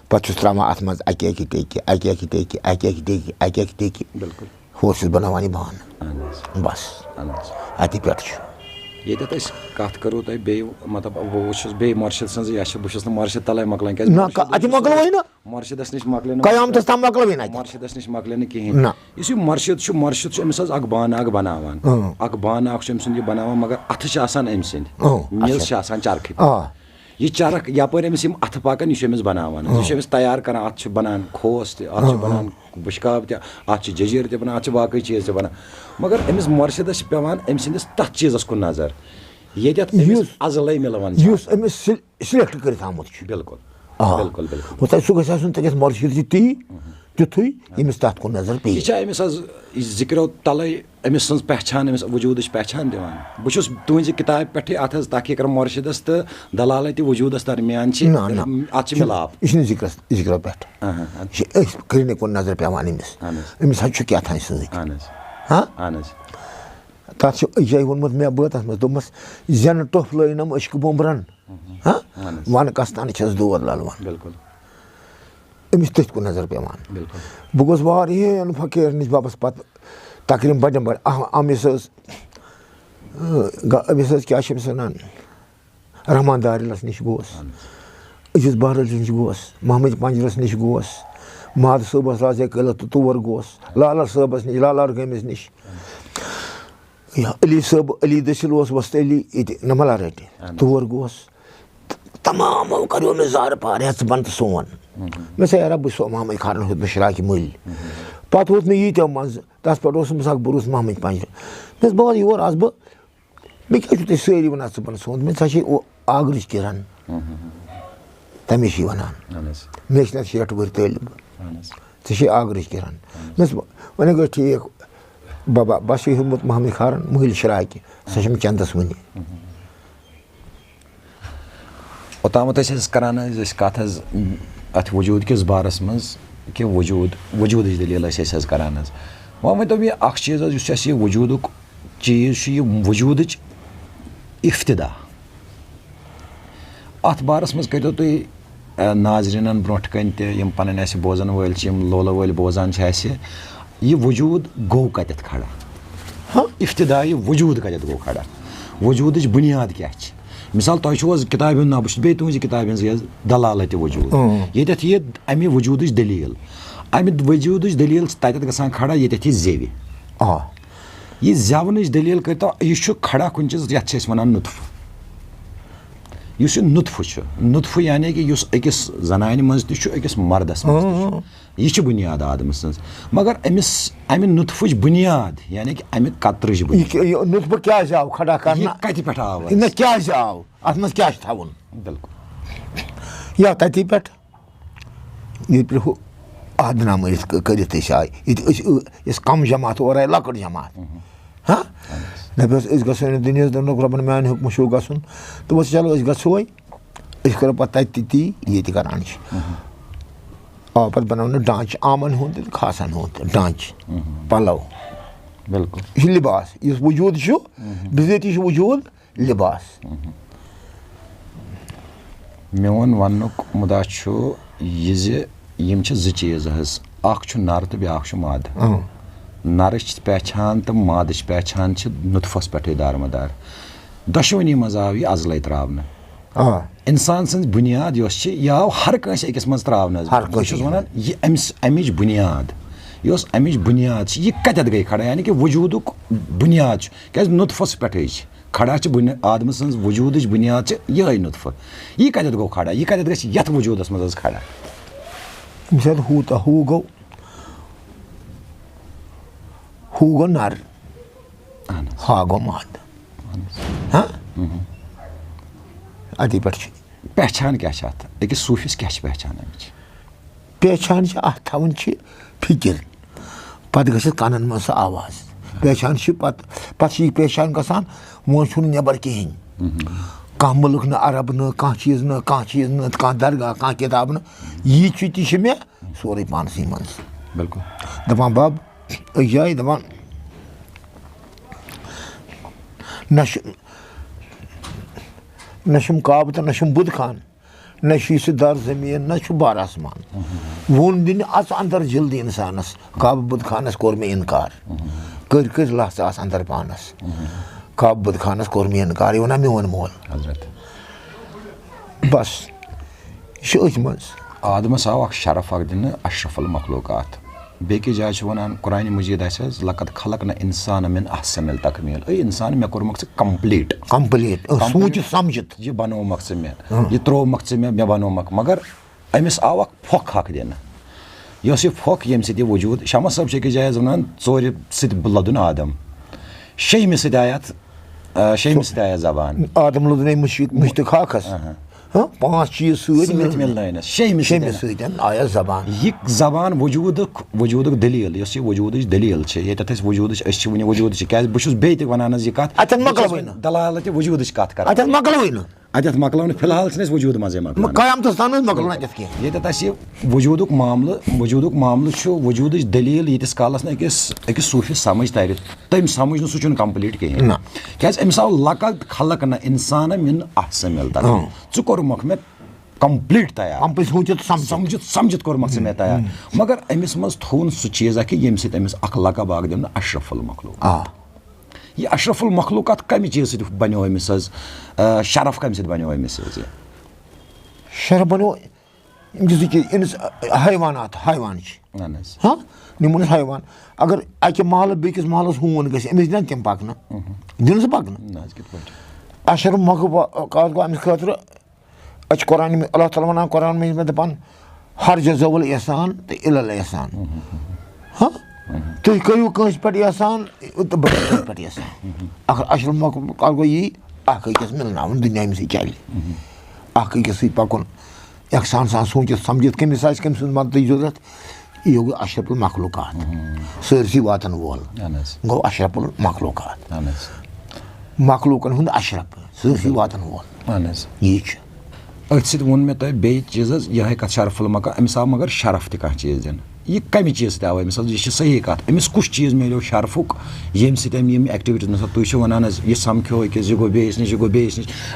پَتہٕ چھُس ترٛاوان اَتھ منٛز اَکہِ اَکہِ ٹیٚکہِ اَکہِ اَکہِ ٹیٚکہِ اَکہِ اَکہِ ٹیٚکہِ اَکہِ اَکہِ ٹیٚکہِ ہورٕ چھُس بَناوان یہِ بانہٕ بَس اَتی پٮ۪ٹھ چھُ ییٚتٮ۪تھ أسۍ کَتھ کَرو تۄہہِ بیٚیہِ مطلب بہٕ چھُس بیٚیہِ مۄرشِد سٕنٛزٕے بہٕ چھُس نہٕ مۄرشِد تَلے مۄکلان کیٛازِ مۄرشِدَس نِش مۄکلے نہٕ مۄرشِدَس نِش مۄکلے نہٕ کِہیٖنۍ یُس یہِ مۄرشِد چھُ أمِس حظ اکھ بانہٕ اکھ بَناوان اکھ بانہٕ اکھ چھُ أمۍ سُنٛد یہِ بَناوان مگر اَتھٕ چھِ آسان أمۍ سٕنٛدۍ میٚژ چھِ آسان چرکھٕے یہِ چرکھ یَپٲرۍ أمِس یِم اَتھٕ پَکان یہِ چھُ أمِس بَناوان یہِ چھُ أمِس تیار کران اَتھ چھُ بَنان کھوس تہِ اَتھ چھُ بَنان بُشکاب تہِ اَتھ چھِ جٔجیٖر تہِ بَنان اَتھ چھِ باقٕے چیٖز تہِ بَنان مگر أمِس مۄرشِدَس چھِ پیٚوان أمۍ سٕنٛدِس تَتھ چیٖزَس کُن نظر ییٚتٮ۪تھ أمِس اَزلَے مِلوان یُس أمِس سِلٮ۪کٹ کٔرِتھ آمُت چھُ بِلکُل بِلکُل بِلکُل سُہ گژھِ آسُن تَتٮ۪تھ مۄرشِد تہِ تی تیُتھُے ییٚمِس تَتھ کُن نظر پیٚیہِ یہِ چھا أمِس حظ ذِکرو تَلَے أمِس سٕنٛز پہچان أمِس وجوٗدٕچ پہچان دِوان بہٕ چھُس تُہٕنٛزِ کِتابہِ پٮ۪ٹھٕے اَتھ حظ تحقیٖق مۄرشِدَس تہٕ دلالتِ وجوٗدَس درمیان چھِ اَتھ چھِ مِلاپ یہِ چھُنہٕ ذِکرو پٮ۪ٹھ یہِ چھِ أتھۍ کِلنِک کُن نظر پیٚوان أمِس حظ چھُ کیٛاہ تھانۍ سۭتۍ تَتھ چھُ أکۍ جایہِ ووٚنمُت مےٚ بہٕ تَتھ منٛز دوٚپمَس زٮ۪نہٕ ٹۄپھ لٲینَم أشکہٕ بومبرَن وَنہٕ کَستانہٕ چھَس دود لَلوان بِلکُل أمِس تٔتھۍ کُن نظر پیٚوان بہٕ گوٚژھ واریاہَن فقیٖرَن نِش بَبَس پَتہٕ تقریٖباً بَڑٮ۪ن أمِس ٲس کیٛاہ چھِ أمِس وَنان رحمان دارِلَس نِش گوس أکِس بہرَس نِش گوس محمد پنجرَس نِش گوس مادٕ صٲبَس رازے قٲلَس تہٕ تور گوس لالر صٲبَس نِش لالر گٲمِس نِش علی صٲب علی دٔسِل اوس وۄستہٕ علی ییٚتہِ نمبلا رٔٹہِ تور گوس تمامو کَریو مےٚ زارٕ پار ہے ژٕ بَن تہٕ سون مےٚ ژٕ یارا بہٕ چھُس محمد کھارَن ہیوٚت مےٚ شراکہِ مٔلۍ پَتہٕ ووت مےٚ ییٖتیٛاہ منٛزٕ تَتھ پٮ۪ٹھ اوس أمِس اَکھ بروس محمد پنجرٕ مےٚ دوٚپ بہٕ یور آسہٕ بہٕ مےٚ کیٛاہ چھُو تُہۍ سٲری وَنان ژٕ بَن سون مےٚ ژٕ چھے آگرٕچ کِرَن تَمے چھِ وَنان مےٚ چھِ تَتھ 60 ؤری طٲلب ژےٚ چھے آگرٕچ کِرَن مےٚ وۄنۍ گوٚو ٹھیٖک بَبا بَس چھُ ہیوٚتمُت محمد کھارَن مٔلۍ شراکہِ سۄ چھِ مےٚ چَندَس وٕنہِ اوٚتامَتھ ٲسۍ کَران حظ أسۍ کَتھ حظ اَتھ وجوٗد کِس بارَس منٛز کہِ وجوٗدٕچ دٔلیٖل ٲسۍ أسۍ حظ کَران حظ وۄنۍ ؤنۍتو مےٚ اَکھ چیٖز حظ یُس اَسہِ یہِ وجوٗدُک چیٖز چھُ یہِ وجوٗدٕچ اِفتِدا اَتھ بارَس منٛز کٔرۍتو تُہۍ ناظریٖنَن برونٛٹھ کَنہِ تہِ یِم پَنٕنۍ اَسہِ بوزَن وٲلۍ چھِ یِم لولہٕ وٲلۍ بوزان چھِ اَسہِ یہِ وجوٗد گوٚو کَتٮ۪تھ کھڑا اِفتِدایہِ وجوٗد کَتٮ۪تھ گوٚو کھڑا وجوٗدٕچ بُنیاد کیٛاہ چھِ مِثال تۄہہِ چھُو حظ کِتابہِ ہُنٛد ناو بہٕ چھُس بیٚیہِ تُہٕنٛزِ کِتابہِ ہِنٛزٕے حظ دلالتِ وجوٗد ییٚتٮ۪تھ یہِ اَمہِ وجوٗدٕچ دٔلیٖل اَمہِ وجوٗدٕچ دٔلیٖل چھِ تَتٮ۪تھ گژھان کھڑا ییٚتٮ۪تھ یہِ زیٚوِ یہِ زٮ۪ونٕچ دٔلیٖل کٔرۍتو یہِ چھُ کھڑا کُنہِ چیٖزَس یَتھ چھِ أسۍ وَنان نُطفہٕ یُس یہِ نُطفہٕ چھُ نُطفہٕ یعنی کہِ یُس أکِس زنانہِ منٛز تہِ چھُ أکِس مردَس منٛز تہِ چھُ یہِ چھِ بُنیاد آدمہٕ سٕنٛز مگر اَمہِ نُطفٕچ بُنیاد یعنی کہِ اَمہِ قطرٕچ کَتہِ پٮ۪ٹھ آو اَتھ منٛز کیٛاہ چھُ تھاوُن بِلکُل یا تَتی پٮ۪ٹھ ییٚتہِ پٮ۪ٹھ ہُہ عہدنامہٕ کٔرِتھ أسۍ آے ییٚتہِ أسۍ کَم جماعت اورٕ آے لۄکٕٹ جماعت دَپہِ اوس أسۍ گژھو نہٕ دُنیاہَس دوٚپنُکھ رۄبَن میٛانہِ حُکمہٕ چھُو گژھُن دوٚپُس چلو أسۍ گژھو أسۍ کَرو پَتہٕ تَتہِ تہِ تی ییٚتہِ کَران چھِ پَتہٕ بَناونہٕ ڈانٛچہٕ آمَن ہُنٛد تہِ تہٕ خاصَن ہُنٛد تہِ ڈانٛچہٕ پَلو بِلکُل یہِ چھُ لِباس یُس وجوٗد چھُ بِذٲتی چھُ وجوٗد لِباس میون وَننُک مُدا چھُ یہِ زِ یِم چھِ زٕ چیٖز حظ اَکھ چھُ نَر تہٕ بیٛاکھ چھُ مادٕ نَرٕچ پہچان تہٕ مادٕچ پہچان چھِ نُطفَس پٮ۪ٹھٕے دارمدار دۄشوٕنی منٛز آو یہِ اَزلَے ترٛاونہٕ اِنسان سٕنٛز بُنیاد یۄس چھِ یہِ آو ہر کٲنٛسہِ أکِس منٛز ترٛاونہٕ حظ بہٕ چھُس وَنان یہِ اَمِچ بُنیاد یۄس اَمِچ بُنیاد چھِ یہِ کَتٮ۪تھ گٔے کھڑا یعنی کہِ وجوٗدُک بُنیاد چھُ کیٛازِ نُطفَس پٮ۪ٹھٕے چھِ کھڑا چھِ آدمہٕ سٕنٛز وجوٗدٕچ بُنیاد چھِ یِہوٚے نُطفہٕ یہِ کَتٮ۪تھ گوٚو کھڑا یہِ کَتٮ۪تھ گژھِ یَتھ وجوٗدَس منٛز حظ کھڑا ہوٗ گوٚو نَر ہا گوٚو مادٕ اَتی پٮ۪ٹھ چھِ پہچان کیٛاہ چھِ اَتھ أکِس صوٗفِس کیٛاہ چھِ پہچان اَمِچ پہچان چھِ اَتھ تھاوٕنۍ چھِ فِکِر پَتہٕ گٔژھِتھ کَنَن منٛز سۄ آواز پہچان چھِ پَتہٕ چھِ یہِ پہچان گژھان وۄنۍ چھُنہٕ نٮ۪بَر کِہیٖنۍ کانٛہہ مُلک نہٕ عرب نہٕ کانٛہہ چیٖز نہٕ کانٛہہ درگاہ کانٛہہ کِتاب نہٕ یہِ تہِ چھِ مےٚ سورُے پانسٕے منٛز بِلکُل دَپان بَب أکۍ جایہِ دَپان نہ چھُم کعبہٕ تہٕ نہ چھُم بُدٕ خان نہ چھُ یہِ سُہ در زٔمیٖن نہ چھُ بار آسمان ووٚن دِنہِ اَژ اَندَر جلدی اِنسانَس کعبہٕ بُدٕ خانَس کوٚر مےٚ اِنکار کٔرۍ لَژھ آس اَندَر پانَس کعب بُدھ خانَس کوٚر مےٚ اِنکار یہِ وَنان میون مول حضرت بَس یہِ چھُ أتھۍ منٛز آدمَس آو اکھ شرف اکھ دِنہٕ اشرف المخلوقات بیٚکِس جایہِ چھُ وَنان قرآنِ مجیٖد آسہِ حظ لقد خلقنا الانسان من احسن التقمیٖل اے اِنسان مےٚ کوٚرمَکھ ژٕ کمپلیٖٹ سوٗنٛچِتھ سَمجِتھ یہِ بنومَکھ ژٕ مےٚ یہِ ترٛوومَکھ ژٕ مےٚ بنومَکھ مگر أمِس آو اکھ پھۄکھ اکھ دِنہٕ یۄس یہِ پھۄکھ ییٚمہِ سۭتۍ یہِ وجوٗد شمس صٲب چھِ أکِس جایہِ حظ وَنان ژورِ سۭتۍ لۄدُن آدم شیٚیمہِ سۭتۍ آیہِ اَتھ زبان آدم لوٚدُن مُشتِق خاکَس 5 چیٖز سۭتۍ مِلنٲینَس شیٚیمہِ سۭتۍ آیَس زبان یہِ زبان وجوٗدُک دٔلیٖل یۄس یہِ وجوٗدٕچ دٔلیٖل چھِ ییٚتٮ۪تھ أسۍ وجوٗدٕچ أسۍ چھِ وٕنہِ وجوٗدٕچ کیٛازِ بہٕ چھُس بیٚیہِ تہِ وَنان حظ یہِ کَتھ دلالت وجوٗدٕچ کَتھ کَران اَتٮ۪تھ مۄکلاو نہٕ فِلحال چھِنہٕ أسۍ وجوٗد منٛزٕے مۄکلاوان ییٚتٮ۪تھ اَسہِ یہِ وجوٗدُک معاملہٕ چھُ وجوٗدٕچ دٔلیٖل ییٖتِس کالَس نہٕ أکِس صوٗفِس سَمٕجھ تَرِ تٔمۍ سَمٕجھ نہٕ سُہ چھُنہٕ کَمپٕلیٖٹ کِہیٖنۍ کیٛازِ أمِس آو لقد خلقنا الانسان من احسن التقمیٖل ژٕ کوٚرمَکھ مےٚ کمپلیٖٹ تیار سَمجِتھ کوٚرمَکھ ژٕ مےٚ تیار مگر أمِس منٛز تھوٚو نہٕ سُہ چیٖزا کہِ ییٚمہِ سۭتۍ أمِس اکھ لقب اکھ دِنہٕ اشرف المخلوق یہِ اشرف المخلوقات کَمہِ چیٖزٕ سۭتۍ بنیو أمِس حظ شرف کَمہِ سۭتۍ بنیو أمِس حظ یہِ شرف بنیو حیوان چھِ نِمون أسۍ حیوان اگر اَکہِ محلہٕ بیٚکِس محلَس ہوٗن گژھِ أمِس دِنۍ تِم پَکنہٕ دِنہٕ سُہ پَکنہٕ اشرف مخلوقات گوٚو أمِس خٲطرٕ أسۍ چھِ قرآنہِ منٛز اللہ تعالیٰ وَنان قرآن منٛز مےٚ دَپان ہر جزاءُ الاحسان تہٕ الا الاحسان تُہۍ کٔرِو کٲنٛسہِ پٮ۪ٹھ احسان تہٕ بہٕ کَرٕ تُہنٛدِ پٮ۪ٹھ احسان اگر اشرف مخلوقات گوٚو یی اکھ أکِس مِلناوُن دُنیا أمِس سۭتۍ چلہِ اکھ أکِس سۭتۍ پَکُن احسان سان سوٗنٛچِتھ سَمجِتھ کٔمِس آسہِ کٔمۍ سٕنٛز مدتٕچ ضوٚرتھ یہِ گوٚو اشرف المخلوقات سٲرسٕے واتن وول گوٚو اشرف المخلوقات مخلوٗقن ہُنٛد اشرف سٲرسٕے واتن وول یی چھُ أتھۍ سۭتۍ ووٚن مےٚ تۄہہِ بیٚیہِ چیٖز حظ یِہے کَتھ شرف المقام أمِس آو مگر شرف تہِ کانٛہہ چیٖز دِنہٕ یہِ کَمہِ چیٖز سۭتۍ آو أمِس حظ یہِ چھِ صحیح کَتھ أمِس کُس چیٖز میلیو شرفُک ییٚمہِ سۭتۍ أمۍ یِم ایٚکٹِوِٹیٖز مثلاً تُہۍ چھِو وَنان حظ یہِ سَمکھیو أکِس یہِ گوٚو بیٚیِس نِش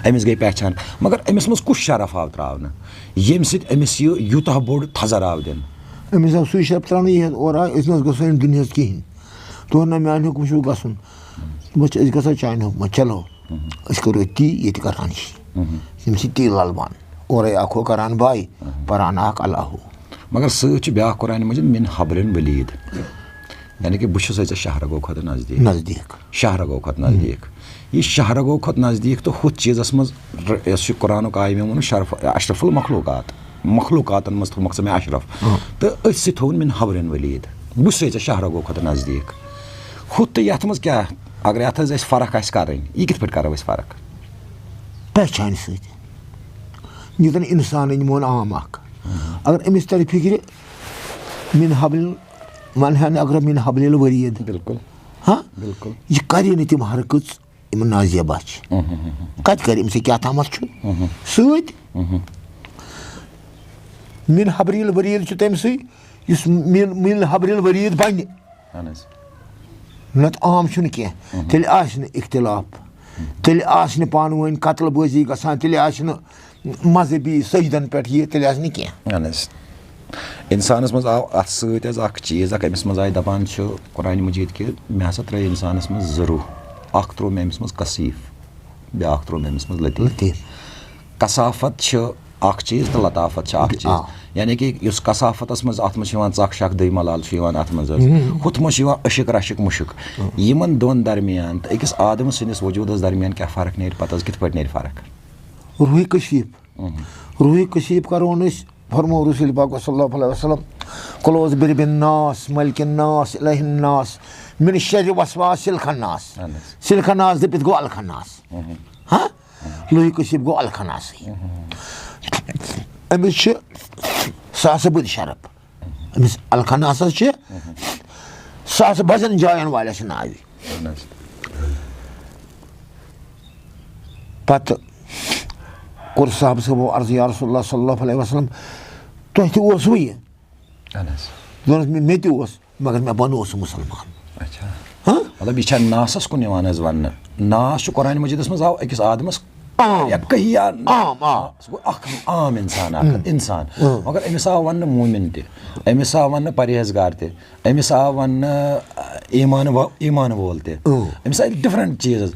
أمِس گٔے پہچان مگر أمِس منٛز کُس شرف آو ترٛاونہٕ ییٚمہِ سۭتۍ أمِس یہِ یوٗتاہ بوٚڑ تھزر آو دِنہٕ أمِس آو سُے شرف ترٛاونہٕ یہِ اورٕ آے أسۍ نہ حظ گژھو اَمہِ دُنیاہَس کِہیٖنۍ تُہۍ نہ میٛانہِ حُکمہٕ چھُو گژھُن بہٕ أسۍ گژھو چانہِ حُکمہٕ چلو أسۍ کَرو تی ییٚتہِ کران چھِ یِم چھِ تی للبان اورَے اکھ ہُہ کران باے پران اکھ اللہُ مگر سۭتۍ چھُ بیٛاکھ قرآنہِ مجیٖد من حبلٍ ولید یعنی کہِ بہٕ چھُسَے ژےٚ شہرگو کھۄتہٕ نزدیٖک شہرگو کھۄتہٕ نزدیٖک یہِ شہرگو کھۄتہٕ نزدیٖک تہٕ ہُتھ چیٖزَس منٛز یۄس یہِ قرآنُک آیہِ مےٚ ووٚنُن اشرف المخلوقات مخلوقاتن منٛز تھوٚومَکھ ژٕ مےٚ اشرف تہٕ أتھۍ سۭتۍ تھوٚوُن من حبلٍ ولید بہٕ چھُسَے ژےٚ شہرگو کھۄتہٕ نزدیٖک ہُتھ تہٕ یَتھ منٛز کیٛاہ اگر یَتھ حظ اَسہِ فرق آسہِ کَرٕنۍ یہِ کِتھ پٲٹھۍ کَرو أسۍ فرق پہچانہِ سۭتۍ یہِ زَن اِنسانٕے نِمون عام اکھ اگر أمِس تَرِ فِکرِ من حبل وَنہن اگر من حبلِ ورید بِلکُل بِلکُل یہِ کَرِ نہٕ تِم حرکٕژ یِم نازیبا چھِ کَتہِ کَرِ أمِس کیٛاہ تامَتھ چھُ سۭتۍ من حبلِ ورید چھُ تٔمسٕے یُس من حبلِ ورید بَنہِ نَتہٕ عام چھُنہٕ کینٛہہ تیٚلہِ آسہِ نہٕ اختِلاف تیٚلہِ آسہِ نہٕ پانہٕ ؤنۍ قتل بٲزی گژھان تیٚلہِ آسہِ نہٕ مذہبی سٔجدَن پٮ۪ٹھ یہِ تیٚلہِ آسہِ نہٕ کینٛہہ اہن حظ اِنسانَس منٛز آو اَتھ سۭتۍ حظ اکھ چیٖز اکھ أمِس منٛز آیہِ دَپان چھُ قرآنہِ مجیٖد کہِ مےٚ ہسا ترٛٲے اِنسانَس منٛز 2 اکھ ترٛوو مےٚ أمِس منٛز کثیٖف بیٛاکھ ترٛوو مےٚ أمِس منٛز لطیٖف کثافت چھِ اکھ چیٖز تہٕ لطافت چھِ اکھ چیٖز یعنی کہِ یُس کثافتَس منٛز اَتھ منٛز چھِ یِوان ژکھ شک دٔے ملال چھُ یِوان اَتھ منٛز حظ ہُتھ منٛز چھُ یِوان عشق رشق مُشک یِمن دۄن درمیان تہٕ أکِس آدمہٕ سٕنٛدِس وجوٗدَس درمیان کیٛاہ فرق نیرِ پتہٕ حظ کِتھ پٲٹھۍ نیرِ فرق روحی کشیٖف کَرون أسۍ فرمو رسوٗل پاک صلی اللہ علیہ وسلم قُل اعوذ برب الناس ملک الناس الہ الناس من شر وسواس الخناس الخناس دٔپِتھ گوٚو الخناس روحی کشیٖف گوٚو الخناسٕے أمِس چھِ ساسہٕ بٔدۍ شرف أمِس الخناسَس چھِ ساسہٕ بَجن جاین والٮ۪س ناوِ پتہٕ کوٚر صاحب صٲبو عرض یا رسول اللہ صلی اللہ علیہ وسلم تۄہہِ تہِ اوسوٕ یہِ دوٚپنَس مےٚ تہِ اوس مگر مےٚ بنوو سُہ مُسلمان مطلب یہِ چھا ناسَس کُن یِوان حظ وَننہٕ ناس چھُ قرآنہِ مجیٖدَس منٛز آو أکِس آدمَس یا کہیا عام سُہ گوٚو اکھ عام اِنسان اکھ اِنسان مگر أمِس آو وَننہٕ موٗمِن تہِ أمِس آو وَننہٕ پرہیزگار تہِ أمِس آو وَننہٕ ایٖمان وول تہِ أمِس آیہِ ڈِفرنٛٹ چیٖز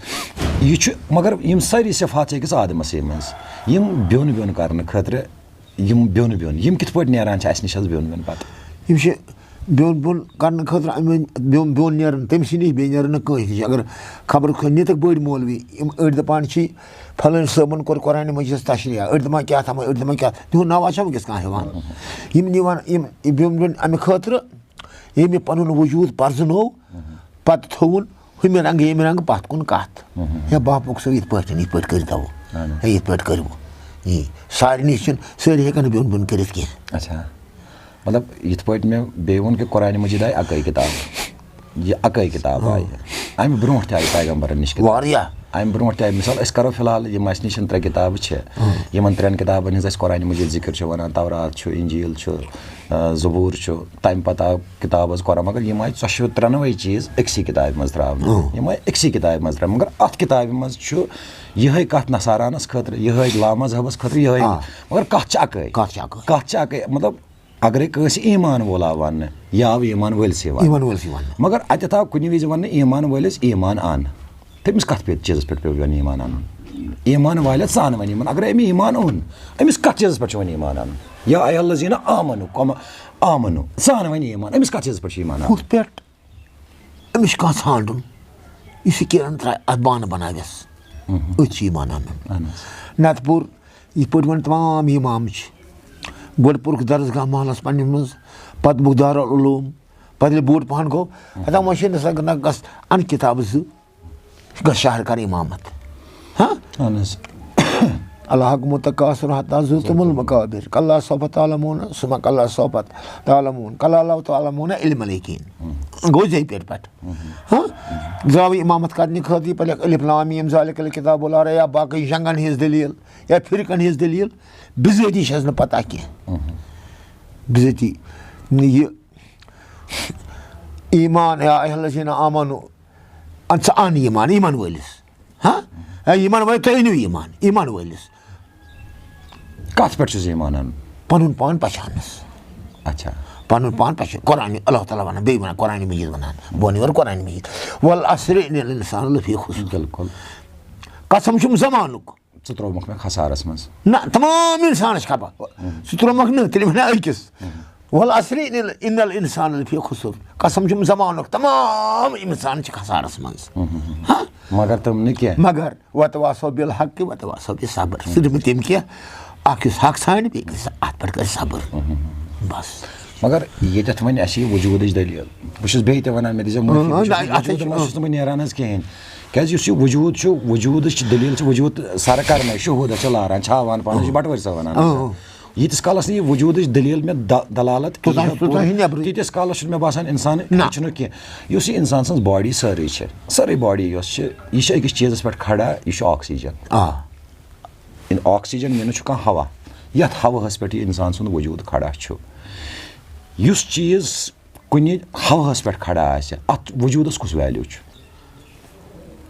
یہِ چھُ مگر یِم سٲری صفات چھِ أکِس آدمَسٕے منٛز یِم بیوٚن کَرنہٕ خٲطرٕ یِم بیوٚن یِم کِتھ پٲٹھۍ نیران چھِ اَسہِ نِش حظ بیوٚن پَتہٕ یِم چھِ بیوٚن کَرنہٕ خٲطرٕ بیوٚن نیران تٔمۍ سٕے نِش بیٚیہِ نیران نہٕ کٲنٛسہِ نِش اگر خبر نِتٕکھ بٔڑۍ مولوی یِم أڑۍ دَپان چھِ فلٲنۍ صٲبَن کوٚر قرآنِ مجیٖدَس تشریح أڑۍ دَپان کیٛاہ تھاوان أڑۍ دَپان کیٛاہ تِہُنٛد ناو چھا وٕنۍکٮ۪س کانٛہہ ہٮ۪وان یِم نِوان یِم بیوٚن اَمہِ خٲطرٕ ییٚمۍ یہِ پَنُن وجوٗد پَرزٕنوو پَتہٕ تھوٚوُن ہُمہِ رنٛگہٕ ییٚمہِ رنٛگہٕ پَتھ کُن کَتھ ہے باپُک صٲب یِتھ پٲٹھۍ کٔرۍتو ہے یِتھ پٲٹھۍ کٔرِو یی سارنٕے چھِنہٕ سٲری ہٮ۪کَن نہٕ بیوٚن کٔرِتھ کینٛہہ اچھا مطلب یِتھ پٲٹھۍ مےٚ بیٚیہِ ووٚن کہِ قرآنِ مجیٖد آیہِ اَکٲے کِتاب یہِ اَکٲے کِتاب آیہِ اَمہِ برونٛٹھ تہِ آیہِ پیغمبرن نِش واریاہ اَمہِ برونٛٹھ تہِ آیہِ مِثال أسۍ کَرو فِلحال یِم اَسہِ نِش 3 کِتابہٕ چھِ یِمن 3 کِتابَن ہٕنٛز اَسہِ قرآنِ مجیٖد ذِکِر چھُ وَنان تورات چھُ اِنجیٖل چھُ زبوٗر چھُ تَمہِ پَتہٕ آو کِتاب حظ قرآن مگر یِم آیہِ 93 چیٖز أکسٕے کِتابہِ منٛز ترٛاونہٕ یِم آیہِ أکسٕے کِتابہِ منٛز ترٛاونہٕ مگر اَتھ کِتابہِ منٛز چھُ یِہوٚے کَتھ نصارانَس خٲطرٕ یِہوٚے لامذہبَس خٲطرٕ یِہوٚے مگر کَتھ چھِ اَکٲے مطلب اگرے کٲنٛسہِ ایٖمان وول آو وَننہٕ یہِ آو ایٖمان وٲلسٕے وَننہٕ مگر اَتٮ۪تھ آو کُنہِ وِزِ وَننہٕ ایٖمان وٲلِس ایٖمان اَن تٔمِس کَتھ چیٖزَس پٮ۪ٹھ پیٚو وۄنۍ ایٖمان اَنُن ایٖمان والٮ۪تھ ژٕ اَن وۄنۍ ایٖمان اگرے أمۍ ایٖمان اوٚن أمِس کَتھ چیٖزَس پٮ۪ٹھ چھُ وۄنۍ ایٖمان اَنُن یا الذیٖنَ آمنوٗ ژٕ اَن وۄنۍ ایٖمان أمِس کَتھ چیٖزَس پٮ۪ٹھ چھُ ایٖمان اَنُن ہُتھ پٮ۪ٹھ أمِس چھُ کانٛہہ ژھانٛڈُن یُس یہِ کیرَن ترٛایہِ اَتھ بانہٕ بَناوٮ۪س أتھۍ چھُ ایٖمان اَنُن نَتہٕ پوٚر یِتھ پٲٹھۍ وۄنۍ تمام اِمام چھِ گۄڈٕ پوٚرُکھ درسگاہ محلَس پنٛنِس منٛز پَتہٕ بوٚرُکھ دارالعلوٗم پَتہٕ ییٚلہِ بوٚڑ پَہَن گوٚو دَپان وۄنۍ چھِ نسا نہ گژھ اَنہٕ کِتابہٕ 2 گژھ شہر کَر اِمامت اہن حظ اللہ حکمُ تقاصُر حتیٰ زُرتُم المقابر کَلّا سوف تعلمون ثم کَلّا سوف تعلمون کَلّا لو تعلمون علم الیقیٖن گوٚو زے پٮ۪ٹھ درٛاو اِمامت کَرنہٕ خٲطرٕ یہِ پَرٮ۪کھ الف لام میم ذالِکَ الکتاب لا ریب یا باقٕے جنٛگَن ہِنٛز دٔلیٖل یا فِرقَن ہِنٛز دٔلیٖل بِذٲتی چھَس نہٕ پَتہ کینٛہہ بِذٲتی یہِ ایٖمان یا الذیٖنَ آمنوٗ ژٕ اَن ایٖمان وٲلِس ایٖمان وٲلۍ تُہۍ أنِو ایٖمان وٲلِس کَتھ پٮ۪ٹھ چھُس ایٖمان اَنُن پَنُن پان پہچانَس اچھا پَنُن پان پہچان قرآنہِ اللہ تعالیٰ وَنان بیٚیہِ وَنان قرآنِ مجیٖد وَنان بہٕ وَنہٕ یورٕ قرآنِ مجیٖد والعصرِ اِنَ الانسان لفی خُسر بِلکُل قسم چھُم زمانُک ژٕ ترٛوومُکھ مےٚ خسارَس منٛز نہ تمام اِنسانَس چھِ خبر ژٕ ترٛوومَکھ نہٕ تیٚلہِ وَنان أکِس والعصرِ اِنَ الانسان لفی خُسر قسم چھُم زمانُک تمام اِنسان چھِ خسارَس منٛز مگر تِم نہٕ کینٛہہ مگر وتواصو بالحق وتواصو بِصبر صرف نہٕ تِم کینٛہہ اکھ یُس حق ژھانڈِ بیٚیہِ گژھِ اَتھ پٮ۪ٹھ کَرِ صبر بس مگر ییٚتٮ۪تھ وۄنۍ اَسہِ یہِ وجوٗدٕچ دٔلیٖل بہٕ چھُس بیٚیہِ تہِ وَنان مےٚ دِژیو وجوٗدٕ منٛز چھُس نہٕ بہٕ نیران حظ کِہیٖنۍ کیٛازِ یُس یہِ وجوٗد چھُ وجوٗدٕچ دٔلیٖل چھِ وجوٗد سَرٕ کَرنَے شہوٗدَس چھِ لاران چھاوان پانَس چھِ بَٹوٲرۍ صٲب وَنان ییٖتِس کالَس نہٕ یہِ وجوٗدٕچ دٔلیٖل مےٚ دلالت تیٖتِس کالَس چھُنہٕ مےٚ باسان اِنسان چھُنہٕ کینٛہہ یُس یہِ اِنسان سٕنٛز باڈی سٲرٕے چھِ سٲرٕے باڈی یۄس چھِ یہِ چھِ أکِس چیٖزَس پٮ۪ٹھ کھڑا یہِ چھُ آکسیٖجَن آکسیٖجَن مینٕز چھُ کانٛہہ ہوا یَتھ ہواہَس پٮ۪ٹھ یہِ اِنسان سُنٛد وجوٗد کھڑا چھُ یُس چیٖز کُنہِ ہواہَس پٮ۪ٹھ کھڑا آسہِ اَتھ وجوٗدَس کُس ویلیوٗ چھُ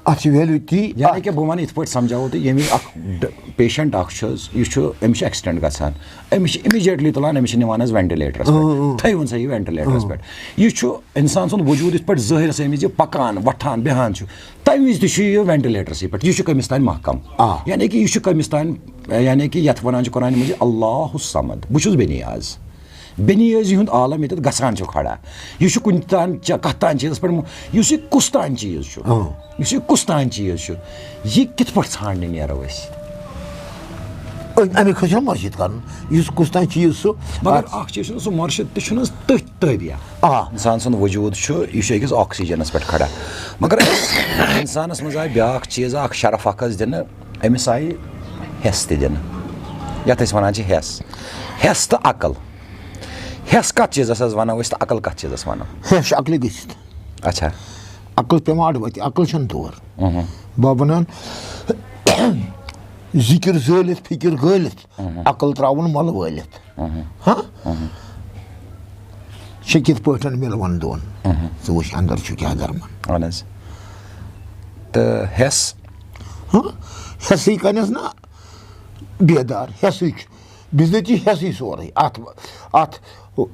اَتھ چھِ ویلیوٗ تی یعنی کہِ بہٕ وَنہٕ یِتھ پٲٹھۍ سَمجھاوو تُہۍ ییٚمہِ اکھ پیشَنٹ اکھ چھُ حظ یہِ چھُ أمِس چھُ ایٚکسِڈنٛٹ گژھان أمِس چھِ اِمِجیٹلی تُلان أمِس چھِ نِوان حظ وٮ۪نٹِلیٹرَس پٮ۪ٹھ تھٲیوُن سا یہِ وٮ۪نٹِلیٹرَس پٮ۪ٹھ یہِ چھُ اِنسان سُنٛد وجوٗد یِتھ پٲٹھۍ ظٲہِرَس ییٚمہِ وِزِ یہِ پَکان وۄتھان بیٚہان چھُ تَمہِ وِزِ تہِ چھُ یہِ وٮ۪نٹِلیٹرَسٕے پٮ۪ٹھ یہِ چھُ کٔمِس تانۍ محکم یعنی کہِ یہِ چھُ کٔمِس تانۍ یعنی کہِ یَتھ وَنان چھِ قرآنہِ مجیٖد اللہُ الصمد بہٕ چھُس بٮ۪نیاز بٮ۪نیٲزی ہُنٛد عالم ییٚتٮ۪تھ گژھان چھُ کھڑا یہِ چھُ کُنہِ تانۍ کَتھ تانۍ چیٖزَس پٮ۪ٹھ یُس یہِ کُس تانۍ چیٖز چھُ یہِ کِتھ پٲٹھۍ ژھانٛڈنہِ نیرو أسۍ اَمے خٲطرٕ چھُ مُرشِد کَرُن یُس کُس تانۍ چیٖز سُہ مگر اکھ چیٖز چھُنہٕ سُہ مُرشِد تہِ چھُنہٕ حظ تٔتھۍ تٲبیا اِنسان سُنٛد وجوٗد چھُ یہِ چھُ أکِس آکسیٖجنَس پٮ۪ٹھ کھڑا مگر اِنسانَس منٛز آیہِ بیٛاکھ چیٖزا اکھ شرف اکھ حظ دِنہٕ أمِس آیہِ ہٮ۪س تہِ دِنہٕ یَتھ أسۍ وَنان چھِ ہٮ۪س تہٕ عقل ہٮ۪س کَتھ چیٖزَس حظ وَنو أسۍ تہٕ عقل کَتھ چیٖزَس وَنو ہٮ۪س چھُ عقلہِ گٔژھِتھ اچھا عقل پٮ۪وان اَڈٕ وَتہِ عقل چھَنہٕ تور بہٕ وَنان ذِکِر زٲلِتھ فِکِر گٲلِتھ عقل ترٛاوُن مۄلہٕ وٲلِتھ چھِ کِتھ پٲٹھۍ مِلوَن دۄن ژٕ وٕچھ اَندَر چھُ کیٛاہ دَرمَن اہن حظ تہٕ ہٮ۪س ہٮ۪سٕے کَنٮ۪س نا بیدار ہٮ۪سٕے چھُ بِزٲتی ہٮ۪سٕے سورُے اَتھ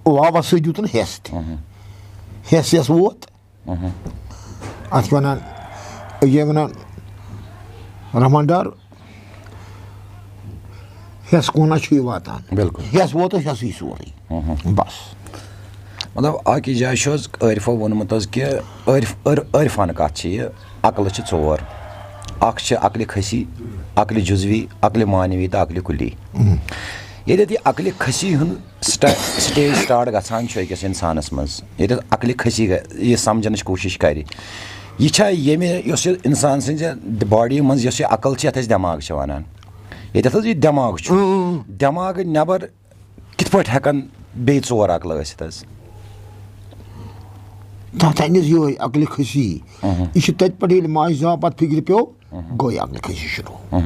واوَس سۭتۍ دیُتُن ہٮ۪س تہِ ہٮ۪س ووت اَتھ چھِ وَنان یہِ وَنان رحمان ڈار ہٮ۪س کونا چھُ یہِ واتان بِلکُل ہٮ۪س ووت ہٮ۪سٕے سورُے بَس مطلب أکِس جایہِ چھُ حظ عٲرفو ووٚنمُت حظ کہِ عٲرفانہٕ کَتھ چھِ یہِ عقلہٕ چھِ ژور اَکھ چھِ عقلہِ کھٔسی عقلہِ جُزوی عقلہِ معنوی تہٕ عقلہِ کُلی ییٚتٮ۪تھ یہِ عقلہِ کھٔسی ہُنٛد سٹیج سٹاٹ گژھان چھُ أکِس اِنسانَس منٛز ییٚتٮ۪تھ عقلہِ کھٔسی یہِ سَمجھنٕچ کوٗشِش کَرِ یہِ چھا ییٚمہِ یۄس یہِ اِنسان سٕنٛزِ باڈی منٛز یۄس یہِ عقل چھِ یَتھ أسۍ دٮ۪ماغ چھِ وَنان ییٚتٮ۪تھ حظ یہِ دٮ۪ماغ چھُ دٮ۪ماغہٕ نٮ۪بر کِتھ پٲٹھۍ ہٮ۪کَن بیٚیہِ ژور عقلہٕ ٲسِتھ حظ تَتھ اَنٮ۪س یِہوٚے عقلہِ کھٔسی یہِ چھُ تَتہِ پٮ۪ٹھ ییٚلہِ ماجہِ زاو پَتہٕ فِکرِ پیوٚو گوٚو یہِ عقلہِ کھٔسی شروٗع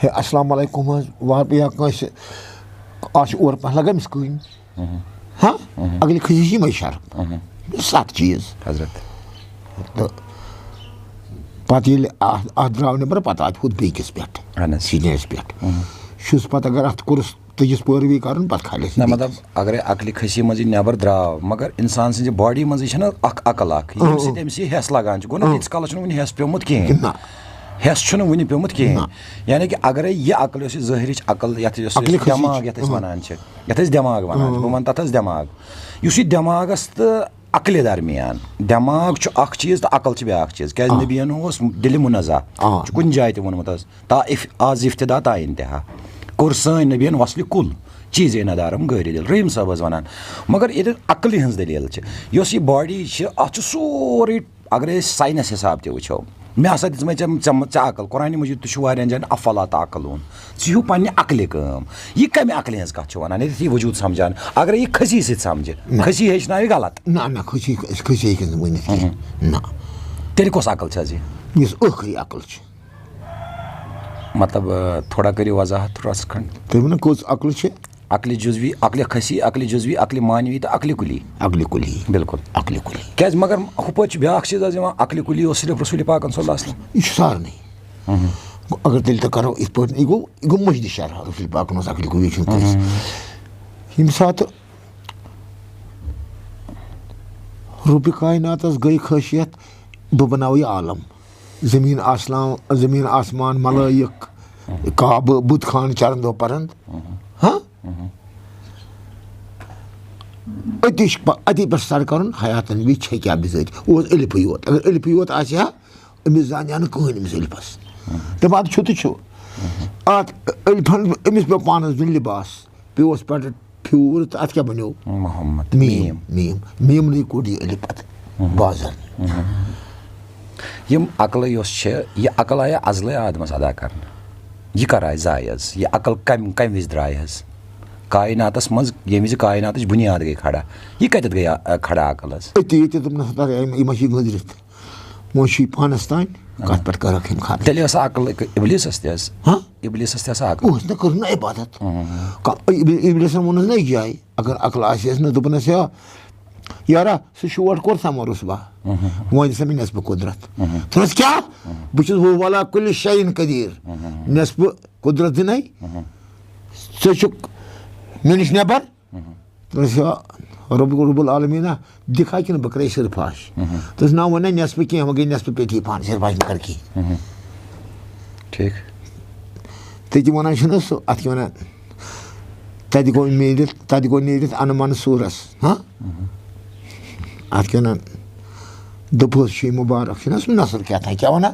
ہے اَسلامُ علیکُم حظ یا کٲنٛسہِ آز چھِ اورٕ پَہَن لَگان أمِس کٕنۍ ہاں عقلہِ کھٔسی چھِ یِمَے شرط 7 چیٖز حضرت تہٕ پَتہٕ ییٚلہِ اَتھ درٛاو نٮ۪بر پَتہٕ آو ہُتھ بیٚکِس پٮ۪ٹھ سیٖنیرَس پٮ۪ٹھ چھُس پَتہٕ اگر اَتھ کوٚرُس تٔجِس پٲروی کَرُن پَتہٕ کھالٮ۪س نہ مطلب اگرے عقلہِ کھٔسی منٛز یہِ نٮ۪بر درٛاو مگر اِنسان سٕنٛزِ باڈی منٛزٕے چھَنہٕ اکھ عقل اکھ ییٚمہِ سۭتۍ أمِس یہِ ہٮ۪س لگان چھُ گوٚو نہ ییٖتِس کالَس چھُنہٕ وُنہِ ہٮ۪س پیوٚمُت کِہیٖنۍ ہٮ۪س چھُنہٕ وُنہِ پیوٚمُت کِہیٖنۍ یعنی کہِ اگرے یہِ عقل یۄس یہِ ظٲہرٕچ عقل یَتھ یۄس دٮ۪ماغ یَتھ أسۍ وَنان چھِ یَتھ أسۍ دٮ۪ماغ وَنان چھِ بہٕ وَنہٕ تَتھ حظ دٮ۪ماغ یُس یہِ دٮ۪ماغَس تہٕ عقلہِ درمیان دٮ۪ماغ چھُ اکھ چیٖز تہٕ عقل چھِ بیٛاکھ چیٖز کیٛازِ نبیَن اوس دِلہِ مُنزا چھُ کُنہِ جایہِ تہِ ووٚنمُت حظ آز اِفتِدا تا اِنتِہا کوٚر سٲنۍ نبیَن وَصلہِ کُل چیٖزے ندارم گٲرِ دِل رحیٖم صٲب حظ وَنان مگر ییٚتٮ۪تھ عقلہِ ہٕنٛز دٔلیٖل چھِ یۄس یہِ باڈی چھِ اَتھ چھُ سورُے اگرے أسۍ ساینس حِساب تہِ وٕچھو مےٚ ہسا دِژمٕے ژےٚ عقل قرآنہِ مجیٖد تہِ چھُ واریاہن جایَن افلا تعقلوٗن ژٕ ہیوٗ پننہِ عقلہِ کٲم یہِ کَمہِ عقلہِ ہٕنٛز کَتھ چھِ وَنان ییٚتٮ۪تھ یہِ وجوٗد سمجھان اگرے یہِ کھٔسی سۭتۍ سمجھِ کھٔسی ہیٚچھناوِ غلط نہ کھٔسی ہیٚکہِ نہٕ ؤنِتھ کینٛہہ نہ تیٚلہِ کۄس عقل چھِ حظ یہِ یُس ٲخری عقل چھِ مطلب تھوڑا کٔرِو وضاحت رَژھ کھنٛڈ تُہۍ ؤنِو کٔژ عقلہٕ چھِ عقلہِ جُزوی عقلہِ کھٔسی عقلہِ جُزوی عقلہِ معنوی تہٕ عقلہِ کُلی عقلہِ کُلی بِلکُل عقلہِ کُلی کیٛازِ مگر ہُپٲرۍ چھُ بیٛاکھ چیٖز حظ یِوان عقلہِ کُلی اوس صرف رسوٗلِ پاکن صلی اللہ علیہ وسلم یہِ چھُ سارنٕے اگر تیٚلہِ تہِ کَرو یِتھ پٲٹھۍ یہِ گوٚو مٔشدِ شرح رسوٗلِ پاکن اوس عقلہِ کُلی چھُنہٕ کٲنٛسہِ ییٚمہِ ساتہٕ رۄبہِ کایناتس گٔے خٲصیت بہٕ بناوٕ یہِ عالم زمیٖن آسمان ملٲیِک کعبہٕ بُت خان چرندو پرند ہاں أتی پٮ۪ٹھ سٹاٹ کَرُن حیاتن وِز چھے کیٛاہ بِزٲتی اوس ألفٕے یوت اگر ألفٕے یوت آسہِ ہا أمِس زانہِ ہا نہٕ کٕہٕنۍ أمِس ألفس تَمہِ پتہٕ چھُ تہٕ چھُ اَتھ ألفن أمِس پیوٚو پانس دیُن لِباس پیوس پٮ۪ٹھٕ پھیوٗر تہٕ اَتھ کیٛاہ بنیو میٖمنٕے کوٚڑ یہِ ألف پتہٕ بازن یِم عقلہٕ یۄس چھِ یہِ عقل آیہِ ازلے آدمس ادا کرنہٕ یہِ کر آیہِ زایہِ حظ یہِ عقل کمہِ وِزِ درٛاے حظ کایناتس منٛز ییٚمہِ وِزِ کایناتٕچ بُنیاد گٔے کھڑا یہِ کتٮ۪تھ گٔے کھڑا عقل حظ أتی دوٚپنس یہِ ما چھِ گٔنٛزرِتھ وۄنۍ چھُ یہِ پانس تانۍ کتھ پٮ۪ٹھ کَرکھ یِم خاطر تیٚلہِ ٲسا عقل اِبلیٖسس تہِ حظ اِبلیٖسس تہِ ٲسا عقل اوس نہ کٔر نہ عبادت اِبلیٖسن ووٚنُس نہ أکۍ جایہِ اگر عقل آسٮ۪س نہٕ دوٚپنس یارا سُہ شوٹ کوٚر سا مروٗسبا وۄنۍ دِ سا مےٚ نٮ۪صبہٕ قُدرت دوٚپنس کیٛاہ بہٕ چھُس وَلا کُلہِ شاین قدیٖر نٮ۪صبہٕ قُدرت دِنے ژٕ چھُکھ مےٚ نِش نٮ۪بر دوٚپنس رۄب العالمیٖنا دِکھا کِنہٕ بہٕ کَرے سِرفاش دوٚپُس نہ وۄنۍ نہ نٮ۪صبہٕ کینٛہہ وۄنۍ گٔے نٮ۪صبہٕ پیٹھی پانہٕ سِرفاش مہٕ کر کینٛہہ ٹھیٖک تٔتی وَنان چھُنہ سُہ اَتھ کیٛاہ وَنان تَتہِ گوٚو نیٖرِتھ اَنہٕ منصوٗرس اَتھ کیٛاہ وَنان دوٚپُس چھُ یہِ مُبارک چھُنہ سُہ نثر کیٛاہ تھام کیٛاہ وَنان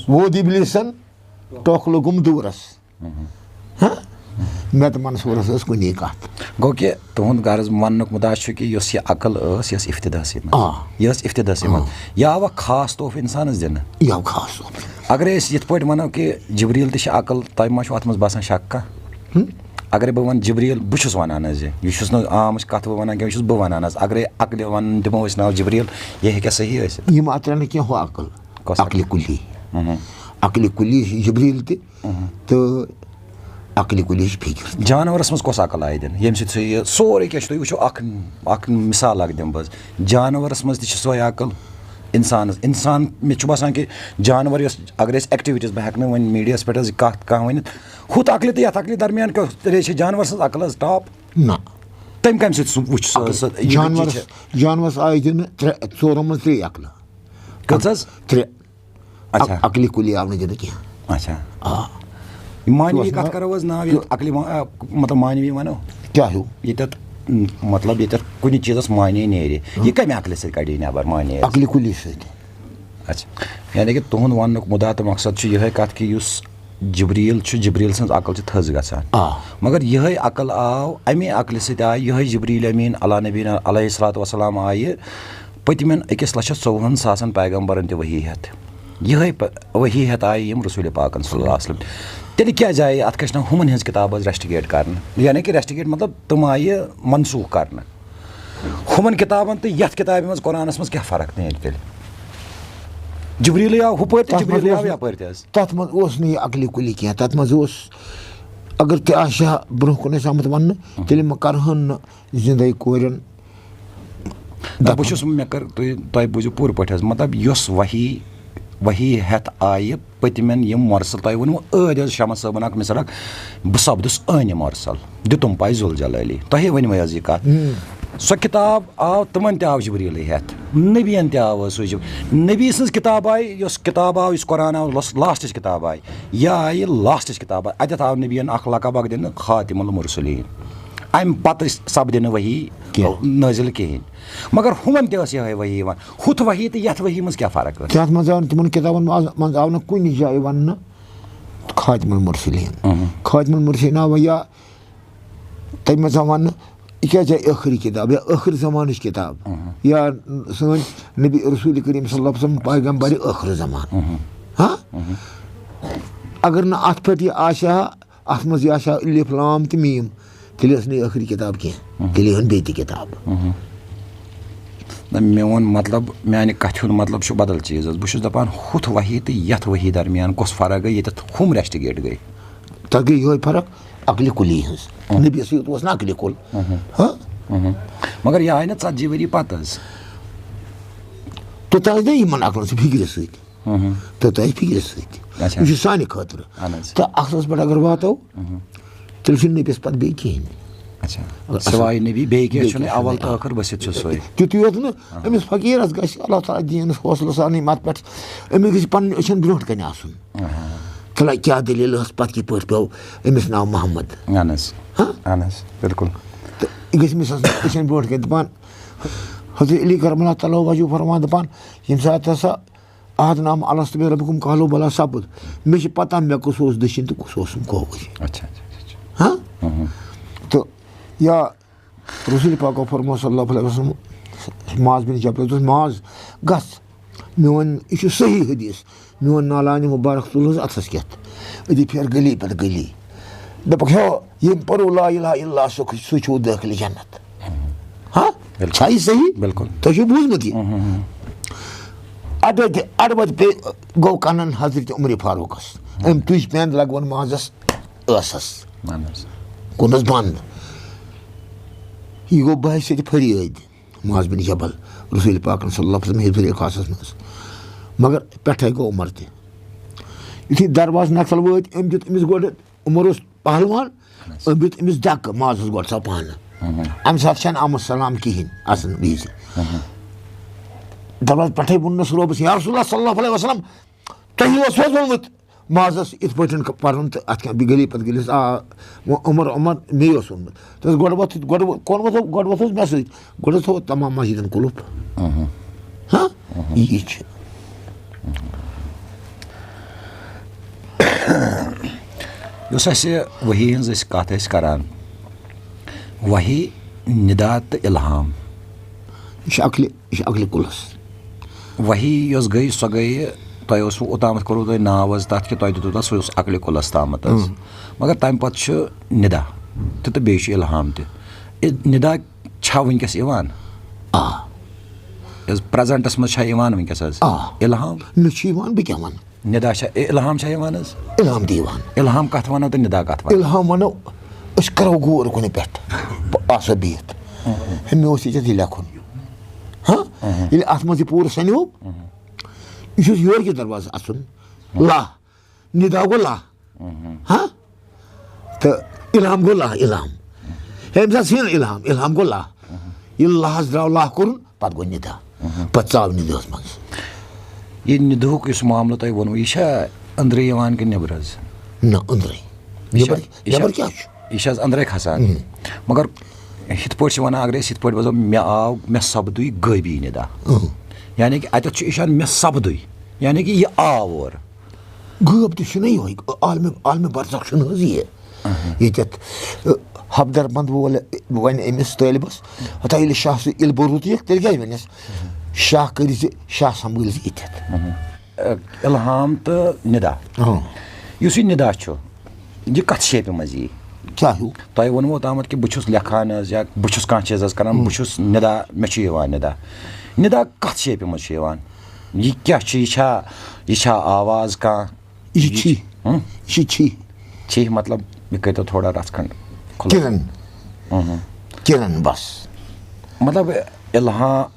وود اِبلیٖسن ٹۄکھ لوٚگُم دوٗرس مےٚ تہٕ منصوٗرس ٲس کُنی کَتھ گوٚو کہِ تُہُنٛد غرض وَننُک مُدا چھُ کہِ یۄس یہِ عقل ٲس یہِ ٲس اِفتِداسٕے منٛز یہِ ٲس اِفتِداسٕے منٛز یہِ آوا خاص طوفہٕ اِنسانس دِنہٕ یہِ آو خاص طوفہٕ اگرے أسۍ یِتھ پٲٹھۍ وَنو کہِ جبریٖل تہِ چھِ عقل تۄہہِ ما چھُو اَتھ منٛز باسان شک کانٛہہ اگرے بہٕ وَنہٕ جبریٖل بہٕ چھُس وَنان حظ یہِ چھُس نہٕ عامٕچ کَتھ بہٕ وَنان کینٛہہ یہِ چھُس بہٕ وَنان حظ اگرے عقلہِ وَنُن دِمو أسۍ ناو جبریٖل یہِ ہیٚکیٛاہ صحیح ٲسِتھ یِم اَترِ نہٕ کینٛہہ ہُہ عقل عقلہِ کُلی عقلہِ کُلی چھِ جبریٖل تہِ تہٕ عقلہِ کُلی چھِ فِکر جانورس منٛز کۄس عقل آیہِ دِنہٕ ییٚمہِ سۭتۍ سُہ یہِ سورُے کینٛہہ چھُ تُہۍ وٕچھو اکھ مِثال اکھ دِمہٕ بہٕ حظ جانورس منٛز تہِ چھِ سۄے عقل اِنسان مےٚ چھُ باسان کہِ جانوَر یۄس اگر أسۍ ایٚکٹِوِٹیٖز بہٕ ہٮ۪کہٕ نہٕ وۄنۍ میٖڈیاہَس پٮ۪ٹھ حظ یہِ کَتھ کانٛہہ ؤنِتھ ہُتھ عقلہِ تہٕ یَتھ عقلہِ درمیان تیٚلے چھِ جانوَر سٕنٛز عقل حظ ٹاپ نہ تٔمۍ کَمہِ سۭتۍ سُہ وٕچھ سُہ جانوَرَس آیہِ دِنہٕ 4 منٛز 3 عقلہٕ کٔژ حظ 3 اچھا عقلہِ کُلی آو نہٕ دِنہٕ کینٛہہ اچھا مانوی کَتھ کَرو حظ ناو ییٚتہِ عقلہِ مطلب مانوی وَنو کیٛاہ ہیوٗ ییٚتٮ۪تھ مطلب ییٚتٮ۪تھ کُنہِ چیٖزَس مانے نیرِ یہِ کَمہِ عقلہِ سۭتۍ کَڑِ نٮ۪بر مانے عقلہِ کُلی سۭتۍ اچھا یعنی کہِ تُہُنٛد وَننُک مُدا تہٕ مقصد چھُ یِہوٚے کَتھ کہِ یُس جبریٖل چھُ جبریٖل سٕنٛز عقل چھِ تھٔز گژھان مگر یِہوٚے عقل آو اَمے عقلہِ سۭتۍ آے یِہوٚے جبریٖل امیٖن علیٰ نبیٖنہ علیہ الصلاۃ وسلام آیہِ پٔتمٮ۪ن 1,54,000 پیغمبرن تہِ ؤحی ہٮ۪تھ یِہوٚے ؤحی ہٮ۪تھ آیہِ یِم رسوٗلِ پاکن صلی اللہ علیہ وسلم تیٚلہِ کیٛازِ آیہِ اَتھ کیٛاہ چھِ ناو ہُمَن ہِنٛز کِتاب حظ ریسٹِگیٹ کَرنہٕ یعنی کہِ ریسٹِگیٹ مطلب تِم آیہِ منسوٗخ کَرنہٕ ہُمَن کِتابَن تہٕ یَتھ کِتابہِ منٛز قۄرانَس منٛز کیٛاہ فرق نیرِ تیٚلہِ جبریٖلٕے آو ہُپٲرۍ تہٕ جبریٖلٕے آو یَپٲرۍ تہِ حظ تَتھ منٛز اوس نہٕ یہِ عقلہِ کُلی کینٛہہ تَتھ منٛز اوس اگر تہِ آسہِ ہا برونٛہہ کُن ٲسۍ آمُت وَننہٕ تیٚلہِ مہ کَرہون نہٕ زِندَے کورٮ۪ن بہٕ چھُس مےٚ کٔر تۄہہِ بوٗزِو پوٗرٕ پٲٹھۍ حظ مطلب یۄس ؤحی ہٮ۪تھ آیہِ پٔتمٮ۪ن یِم مۄرسل تۄہہِ ؤنوٕ عٲدۍ حظ شمس صٲبن اکھ مِثال اکھ بہٕ سپدُس عٲنہِ مۄرسل دِتُم پاے ذوالجلٲلی تۄہے ؤنوٕ حظ یہِ کَتھ سۄ کِتاب آو تِمن تہِ آو جبریٖلٕے ہٮ۪تھ نبیَن تہِ آو حظ سُہ نبی سٕنٛز کِتاب آیہِ یۄس کِتاب آو یُس قۄران آو لاسٹٕچ کِتاب آیہِ یہِ آیہِ لاسٹٕچ کِتاب آیہِ اَتٮ۪تھ آو نبیَن اکھ لقب اکھ دِنہٕ خاتم المرسلیٖن اَمہِ پتہٕ سپدِ نہٕ ؤحی نٲزِل کِہیٖنۍ مگر ہُمن تہِ ٲس یِہوٚے ؤحی یِوان ہُتھ ؤحی تہٕ یَتھ ؤحی منٛز کیٛاہ فرق ٲس تَتھ منٛز آو نہٕ تِمن کِتابن منٛز آو نہٕ کُنہِ جایہِ وَننہٕ خاتم المرسلیٖن خاتم المرسلیٖن آو یا تَمہِ منٛز آو وَننہٕ یہِ کیٛازِ آے ٲخری کِتاب یا ٲخٕر زمانٕچ کِتاب یا سٲنۍ نبی رسوٗلِ کریٖم صلی اللہ علیہ وسلم پیغمبرِ ٲخٕر زمان اگر نہٕ اَتھ پٮ۪ٹھ یہِ آسہِ ہا اَتھ منٛز یہِ آسہِ ہا الف لام تہٕ میٖم تیٚلہِ ٲس نہٕ یہِ ٲخری کِتاب کینٛہہ تیٚلہِ أنۍ بیٚیہِ تہِ کِتاب میون مطلب میانہِ کَتھِ ہُنٛد مطلب چھُ بدل چیٖز حظ بہٕ چھُس دَپان ہُتھ ؤحی تہٕ یَتھ ؤحی درمیان کۄس فرق گٔے ییٚتٮ۪تھ ہُم ریسٹِگیٹ گٔے تَتھ گٔے یِہوٚے فرق عقلہِ کُلی ہٕنٛز نبیَس یوت اوس نہٕ عقلہِ کُل مگر یہِ آیہِ نہ 40 ؤری پتہٕ حظ توٚتام ٲسۍ نہ یِمن عقلن سۭتۍ فِکرِ سۭتۍ توٚتام ٲسۍ فِکرِ سۭتۍ یہِ چھُ سانہِ خٲطرٕ تہٕ عقلَس پٮ۪ٹھ اگر واتو تیٚلہِ چھُنہٕ نبیَس پتہٕ بیٚیہِ کِہیٖنۍ سِوایہِ نبی بیٚیہِ کینٛہہ چھُنہٕ اول تہٕ ٲخٕر ؤسِتھ چھُ سُے تیُتُے یوت نہٕ أمِس فقیٖرس گژھِ اللہ تعالیٰ دیٖنَس حوصلہٕ سان یِم اَتھ پٮ۪ٹھ أمِس گژھِ پنٕنٮ۪ن أچھن برونٛٹھ کَنہِ آسُن تھوڑا کیٛاہ دٔلیٖل ٲس پتہٕ کِتھ پٲٹھۍ پیوٚو أمِس ناو محمد بِلکُل تہٕ یہِ گژھِ أمِس آسُن أچھن برونٛٹھ کَنہِ دَپان حضرت علی کرم اللہ تعالیٰ وجوٗ فرمان دَپان ییٚمہِ ساتہٕ ہسا عہد نامہ الستُ بربکم قالوا بلى سپُد مےٚ چھِ پتہ مےٚ کُس اوس دٔچھِنۍ تہٕ کُس اوسُم کھووٕرۍ تہٕ یا رسوٗلِ پاکو فرمو صلی اللہ علیہ وسلم معاذ بن جبل دوٚپُس معاذ گژھ میون یہِ چھُ صحیح حدیٖث میون نالانہِ مُبارک تُل حظ اَتھس کٮ۪تھ أتی پھیر گلی پٮ۪ٹھ گلی دوٚپُکھ ہیو ییٚمۍ پوٚرُو لا الہ الا اللہ سُہ چھُو دٲخلہِ جنت چھا یہِ صحیح بِلکُل تۄہہِ چھُو بوٗزمُت یہِ اَڑٕ وَتہِ پیٚیہِ گوٚو کَنن حضرت عمرِ فاروقس أمۍ تُج پیٚند لگوُن معازس ٲسس کوٚرنس بنٛد یہِ گوٚو بحثیتہِ فریٲدۍ معاذ بن جبل رسوٗلِ پاکن صلی اللہ علیہ وسلم حِفظِ خاصس منٛز مگر پٮ۪ٹھے گوٚو عمر تہِ یُتھُے درواز نکھل وٲتۍ أمۍ دیُت أمِس گۄڈٕ عمر اوس پہلوان أمۍ دیُت أمِس دَکہٕ معازس گۄڈٕ سا پانہٕ اَمہِ ساتہٕ چھَنہٕ آمُت سلام کِہیٖنۍ اَژن وِزِ دروازٕ پٮ۪ٹھے ووٚننس روبس یا رسول اللہ صلی اللہ علیہ وسلم تۄہہِ اوسوٕ حظ ووٚنمُت معازس یِتھ پٲٹھۍ پرُن تہٕ اَتھ کیٛاہ گلی پتہٕ گٔلیس عمر مے اوس ووٚنمُت دوٚپُس گۄڈٕ وۄتھ حظ مےٚ سۭتۍ گۄڈٕ حظ تھوٚو تمام مسجدن قُلُف یی چھِ یۄس اَسہِ ؤحی ہِنٛز أسۍ کَتھ ٲسۍ کران ؤحی نِدا تہٕ اِلہام یہِ چھِ عقلہِ کُلس ؤحی یۄس گٔے سۄ گٔیہِ تۄہہِ اوسوٕ اوٚتامَتھ کوٚروٕ تۄہہِ ناو حظ تَتھ کہِ تۄہہِ دِتوٗ تَتھ سُہ اوس عقلہِ کُلس تامَتھ حظ مگر تَمہِ پتہٕ چھُ نِدا تہٕ بیٚیہِ چھُ اِلہام تہِ نِدا چھا وٕنکیٚس یِوان پریزنٹس منٛز چھا یِوان وٕنکیٚس حظ اِلہام مےٚ چھُ یِوان بہٕ کیٛاہ وَنہٕ نِدا چھا اِلہام چھا یِوان حظ اِلہام تہِ یِوان اِلہام کَتھ وَنو تہٕ نِدا کَتھ وَنو اِلہام وَنو أسۍ کَرو غور کُنہِ پٮ۪ٹھ بہٕ آسو بِہِتھ ہے مےٚ اوس ییٚتٮ۪تھ یہِ لیکھُن ییٚلہِ اَتھ منٛز یہِ پوٗرٕ سَنیو یہِ چھُس یورٕ کہِ دروازٕ اَژُن لا نِدا گوٚو لا ہاں تہٕ اِلہام گوٚو لا اِلہام أمۍ ساتہٕ سِن اِلہام گوٚو لا ییٚلہِ لاہَس درٛاو لا کوٚرُن پَتہٕ گوٚو نِدا پَتہٕ ژاو نِدہَس منٛز. یہِ نِدہُک یُس معاملہٕ تۄہہِ ووٚنوٕ یہِ چھا أنٛدرٕ یِوان کِنہٕ نیٚبرٕ حظ؟ نہ أنٛدرٕے نیٚبر کیٛاہ چھُ یہِ چھِ حظ أنٛدرَے کھسان مگر یِتھ پٲٹھۍ چھِ وَنان اگر أسۍ یِتھ پٲٹھۍ وَسو مےٚ سَپدُے غٲبی نِدا یعنی کہِ اَتٮ۪تھ چھُ اِشان مےٚ سَپدُے یعنی کہِ یہِ آو اورٕ غٲب تہِ چھُنہ یِہوے عالمہِ برزخ چھُنہٕ حظ یہِ ییٚتٮ۪تھ حفدر بنٛد وول وَنہِ أمِس طٲلبَس ہتا ییٚلہِ شاہ سُہ ییٚلہِ بہٕ رُت یِکھ تیٚلہِ کیٛازِ وَنٮ۪س شاہ کٔرۍ زِ شاہ سنٛبھٲلۍ زِ ییٚتٮ۪تھ اِلہام تہٕ نِدا یُس یہِ نِدا چھُ یہِ کَتھ شیپہِ منٛز یی کیٛاہ ہیوٗ تۄہہِ ووٚنوٕ اوتامَتھ کہِ بہٕ چھُس لیکھان حظ یا بہٕ چھُس کانٛہہ چیٖز حظ کَران بہٕ چھُس نِدا مےٚ چھُ یِوان نِدا کَتھ شیپہِ منٛز چھُ یِوان یہِ کیٛاہ چھُ یہِ چھا آواز کانٛہہ یہِ چھِ چھی مطلب یہِ کٔرۍتو تھوڑا رَژھ کھنٛڈ کِرن بس مطلب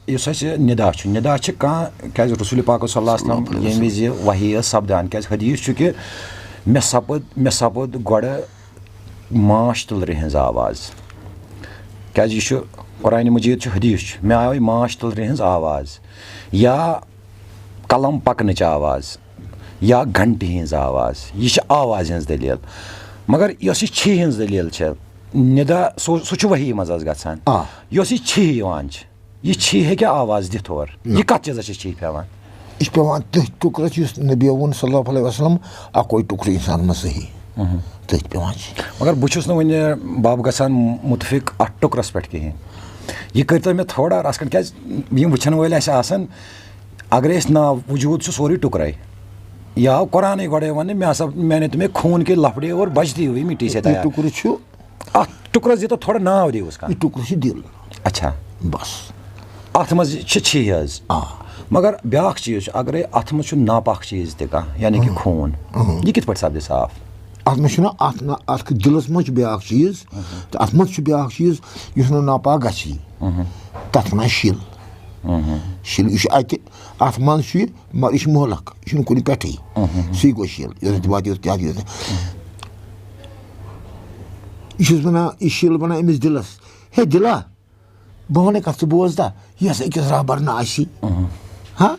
یُس اَسہِ نِدا چھُ کانٛہہ کیٛازِ رسوٗلِ پاک صلی اللہ علیہ وسلم ییٚمہِ وِزِ وحی ٲس سپدان کیٛازِ حدیٖث چھُ کہِ مےٚ سپُد گۄڈٕ ماچھ تُلرِ ہِنٛز آواز کیٛازِ یہِ چھُ قرآنِ مجیٖد چھُ حدیٖث چھُ مےٚ آے ماچھ تُلرِ ہِنٛز آواز یا قلم پَکنٕچ آواز یا گھنٹہِ ہِنٛز آواز یہِ چھِ آوازِ ہِنٛز دٔلیٖل مگر یۄس یہِ چھی ہِنٛز دٔلیٖل چھےٚ نِدا سُہ چھُ وحی منٛز حظ گژھان یۄس یہِ چھی یِوان چھِ یہِ چھی ہیٚکہِ آواز دِتھ اورٕ یہِ کَتھ چیٖزَس چھِ چھی پٮ۪وان یہِ چھُ پٮ۪وان تٔتھۍ ٹُکرَس یُس نبی ووٚن صلی اللہ علیہ وسلم اَکوے ٹُکرٕ اِنسان منٛز صحیح تٔتھۍ پٮ۪وان چھِ مگر بہٕ چھُس نہٕ وٕنہِ بَب گژھان مُتفِق اَتھ ٹُکرَس پٮ۪ٹھ کِہیٖنۍ یہِ کٔرۍتو مےٚ تھوڑا رَژھ کھنٛڈ کیٛازِ یِم وٕچھَن وٲلۍ اَسہِ آسان اگرے أسۍ ناو وجوٗد چھُ سورُے ٹُکرَے یہِ آو قرآنٕے گۄڈَے وَننہٕ مےٚ نے تُمہیں خوٗن کے لفڑے اور بجتی ہوئی مٹی سے تیار ٹُکرٕ چھُ اَتھ ٹُکرَس دیٖتو تھوڑا ناو دِیٖوُس کانٛہہ یہِ ٹُکرٕ چھُ دِل اچھا بس اَتھ منٛز چھِ چھی حظ مگر بیٛاکھ چیٖز چھُ اگرے اَتھ منٛز چھُ ناپاک چیٖز تہِ کانٛہہ یعنی کہِ خوٗن یہِ کِتھ پٲٹھۍ سپدِ صاف اَتھ منٛز چھُنہ اَتھ دِلَس منٛز چھُ بیٛاکھ چیٖز تہٕ اَتھ منٛز چھُ بیٛاکھ چیٖز یُس نہٕ ناپاک گژھی تَتھ وَنان شِل یہِ چھُ اَتہِ اَتھ منٛز چھُ یہِ مگر یہِ چھُ مولکھ یہِ چھُنہٕ کُنہِ پٮ۪ٹھٕے سُے گوٚو شِل یوٚتَتھ تہِ واتہِ تہِ یہِ چھُس وَنان یہِ شِل وَنان أمِس دِلَس ہے دِلا بہٕ وَنَے کَتھ ژٕ بوزتا یۄس أکِس رہبر نہٕ آسی ہاں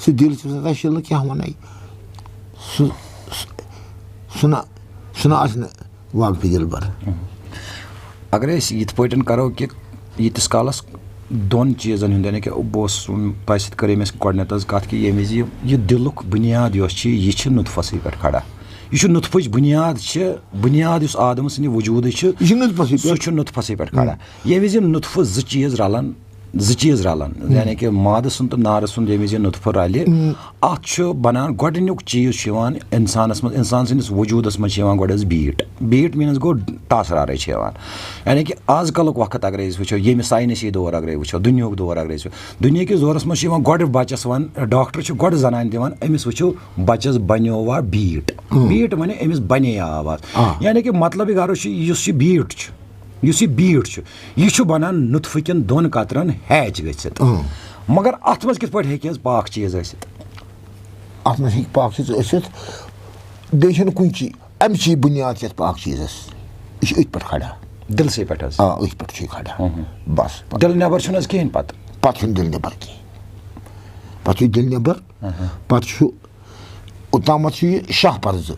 سُہ دِل چھُس وَنان شِل نہٕ کیٛاہ وَنَے سُہ نہ آسہِ نہٕ واقفہِ دِل بَر اگرے أسۍ یِتھ پٲٹھۍ کَرو کہِ ییٖتِس کالَس دۄن چیٖزَن ہُنٛد یعنی کہِ بہٕ اوسُس تۄہہِ سۭتۍ کَرے مےٚ گۄڈنٮ۪تھ حظ کَتھ کہِ ییٚمہِ وِزِ یہِ دِلُک بُنیاد یۄس چھِ یہِ چھِ نُطفَسٕے پٮ۪ٹھ کھڑا یہِ چھُ نُطفٕچ بُنیاد یُس آدم سٕنٛدِ وجوٗدٕچ چھِ سُہ چھُ نُطفَسٕے پٮ۪ٹھ کھڑا ییٚمہِ وِزِ یِم نُطفہٕ زٕ چیٖز رَلان یعنی کہِ مادٕ سُنٛد تہٕ نارٕ سُنٛد ییٚمہِ وِزِ یہِ نُطفہٕ رَلہِ اَتھ چھُ بَنان گۄڈٕنیُک چیٖز چھُ یِوان اِنسانَس منٛز اِنسان سٕنٛدِس وجوٗدَس منٛز چھِ یِوان گۄڈٕ حظ بیٖٹ میٖنٕز گوٚو ٹاسرارٕے چھِ یِوان یعنی کہِ آز کَلُک وقت اگرے أسۍ وٕچھو ییٚمہِ ساینٔسی دور اگرے وٕچھو دُنیہُک دور اگرے أسۍ وٕچھو دُنہِکِس دورَس منٛز چھِ یِوان گۄڈٕ بَچَس ڈاکٹر چھُ گۄڈٕ زَنانہِ دِوان أمِس وٕچھو بَچَس بَنیووا بیٖٹ وَنہِ أمِس بَنے آواز یعنی کہِ مطلبٕے غرض چھُ یُس یہِ بیٖٹ چھُ یہِ چھُ بَنان نُطفہٕ کٮ۪ن دۄن قطرَن ہیچ گٔژھِتھ مگر اَتھ منٛز کِتھ پٲٹھۍ ہیٚکہِ حظ پاک چیٖز ٲسِتھ اَتھ منٛز ہیٚکہِ پاک چیٖز ٲسِتھ بیٚیہِ چھُنہٕ کُنہِ چیٖز اَمہِ چی بُنیاد چھِ اَتھ پاک چیٖزَس یہِ چھُ أتھۍ پٮ۪ٹھ کھڑا دِلسٕے پٮ۪ٹھ حظ أتھۍ پٮ۪ٹھ چھُ یہِ کھڑا بَس دِل نٮ۪بر چھُنہٕ حظ کِہیٖنۍ پَتہٕ چھُنہٕ دِل نٮ۪بر کِہیٖنۍ پَتہٕ چھُ دِل نٮ۪بر پَتہٕ چھُ اوٚتامَتھ چھُ یہِ شاہ پَرزٕ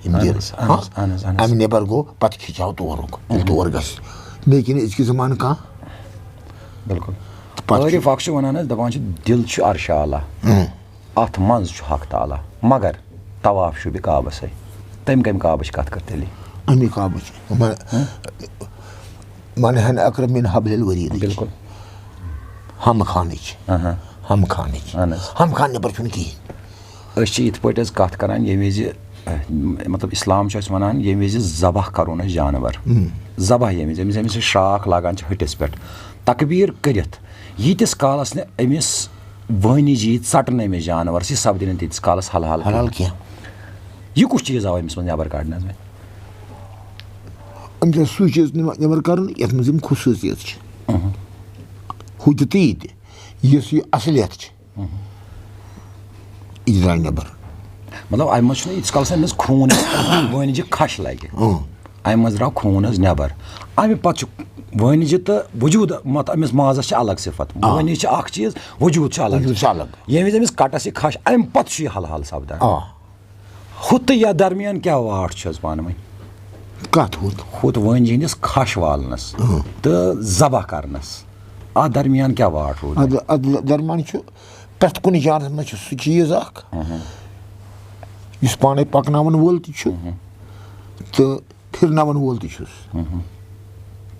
یِم دِل اَمہِ نٮ۪بر گوٚو پَتہٕ کھِچاو تورُک ییٚلہِ تور گژھِ بیٚیہِ کِنہٕ أزکہِ زمانہٕ کانٛہہ بِلکُل عٲرِف اکھ چھُ وَنان حظ دَپان چھِ دِل چھُ عرشِ اعلیٰ اَتھ منٛز چھُ حق تعالیٰ مگر طواف شوٗبہِ کعبَسٕے تَمہِ کَمہِ کعبٕچ کَتھ کٔر تیٚلہِ اَمی کعبٕچ مَنہَن اَقرب مِن حبلِ الورید بِلکُل ہم خانٕچ ہم خان نٮ۪بر چھُنہٕ کِہیٖنۍ أسۍ چھِ یِتھ پٲٹھۍ حظ کَتھ کَران ییٚمہِ وِزِ مطلب اِسلام چھُ اَسہِ وَنان ییٚمہِ وِزِ ذبح کَرون أسۍ جانوَر ذبح ییٚمہِ وِزِ أمِس شراکھ لاگان چھِ ۂٹِس پٮ۪ٹھ تقبیٖر کٔرِتھ ییٖتِس کالَس نہٕ أمِس وٲنِج یی ژَٹنہٕ أمِس جانوَرس یہِ سپدِ نہٕ تیٖتِس کالَس حلال کینٛہہ یہِ کُس چیٖز آو أمِس منٛز نٮ۪بر کَڑنہٕ حظ أمِس چھُ سُے چیٖز نٮ۪بر کَرُن یَتھ منٛز یِم خصوٗصیت چھِ ہُہ تہِ تہِ یہِ تہِ یُس یہِ اَصلِیت چھِ یہِ درٛاے نٮ۪بر. مطلب اَمہِ منٛز چھُنہٕ ییٖتِس کالس أمِس خوٗن وٲنِجہِ کھش لگہِ اَمہِ منٛز درٛاو خوٗن حظ نٮ۪بر. اَمہِ پتہٕ چھُ وٲنِجہِ تہٕ وجوٗد أمِس مازس چھِ الگ صفت. وٲنِج چھِ اکھ چیٖز, وجوٗد چھُ الگ. ییٚمہِ وِزِ أمِس کٹس یہِ کھش اَمہِ پتہٕ چھُ یہِ حل سپدان. ہُہ تہٕ یتھ درمیان کیٛاہ واٹھ چھِ حظ پانہٕ ؤنۍ؟ کتھ ہُتھ وٲنجہِ ہِنٛدِس کھش والنس تہٕ ذبح کرنس, اتھ درمیان کیٛاہ واٹھ روٗد؟ اتھ درمیان چھُ پرٛٮ۪تھ کُنہِ جانس منٛز چھُ سُہ چیٖز اکھ یُس پانے پکناون وول تہِ چھُ تہٕ پھرناون وول تہِ چھُس.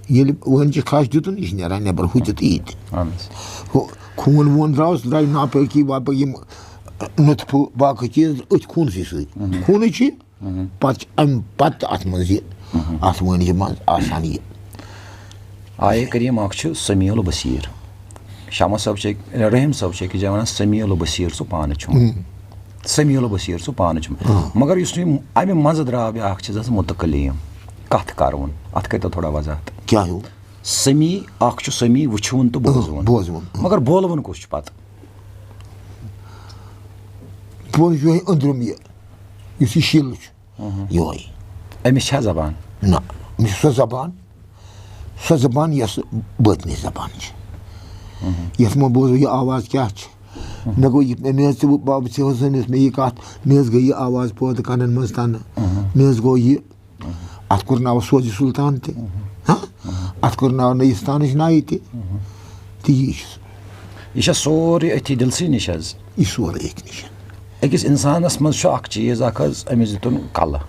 ییٚلہِ وٲنجہِ کھش دیُتُن یہِ چھُ نیران نٮ۪بر ہُہ تہِ تہٕ یہِ تہِ. خوٗن ووٗن درٛاوُس درٛاے ناپٲکی واپٲکی یِم نُطفہٕ باقٕے چیٖز أتھۍ خوٗنسٕے سۭتۍ. خوٗنٕے چھُ پتہٕ چھِ امہِ پتہٕ تہِ اتھ منٛز یہِ اتھ وٲنجہِ منٛز آسان یہِ. آیے کریٖم اکھ چھُ سمیع البصیٖر. شمع صٲب چھِ رحیٖم صٲب چھِ أکِس جایہِ ونان سمیع البصیٖر سُہ پانہٕ چھُ, سمیع البصیٖر سُہ پانہٕ چھُ. مگر یُس یہِ امہِ منٛزٕ درٛاو بیٛاکھ چیٖز حظ مُتکلیم, کتھ کرُن. اتھ کٔرۍتو تھوڑا وضاحت. کیٛاہ ہیوٗ؟ سمیع اکھ چھُ سمیع وٕچھوُن تہٕ بوزوُن, مگر بولوُن کُس چھُ پتہٕ؟ بوز یِہوے أنٛدرِم یہِ یُس یہِ شِل چھُ یِہوے. أمِس چھا زبان؟ نہ, أمِس چھِ سۄ زبان یۄس بٲطنی زبان چھِ. یتھ منٛز بوزو یہِ آواز کیٛاہ چھِ. مےٚ گوٚو یہِ مےٚ حظ ژٕ بابہٕ ژٕ حظ ؤنِتھ مےٚ یہِ کتھ, مےٚ حظ گٔے یہِ آواز پٲدٕ کَنن منٛز تَنہٕ, مےٚ حظ گوٚو یہِ اتھ کوٚر ناو سوزِ سُلطان تہِ, اتھ کوٚر ناو نٔیِستانٕچ نایہِ تہِ, تہٕ یی چھُ. یہِ چھا سورُے أتھی دِلسٕے نِش حظ؟ یہِ سورُے أتھۍ نِش. أکِس اِنسانس منٛز چھُ اکھ چیٖز اکھ حظ, أمِس دیُتُن کلہٕ.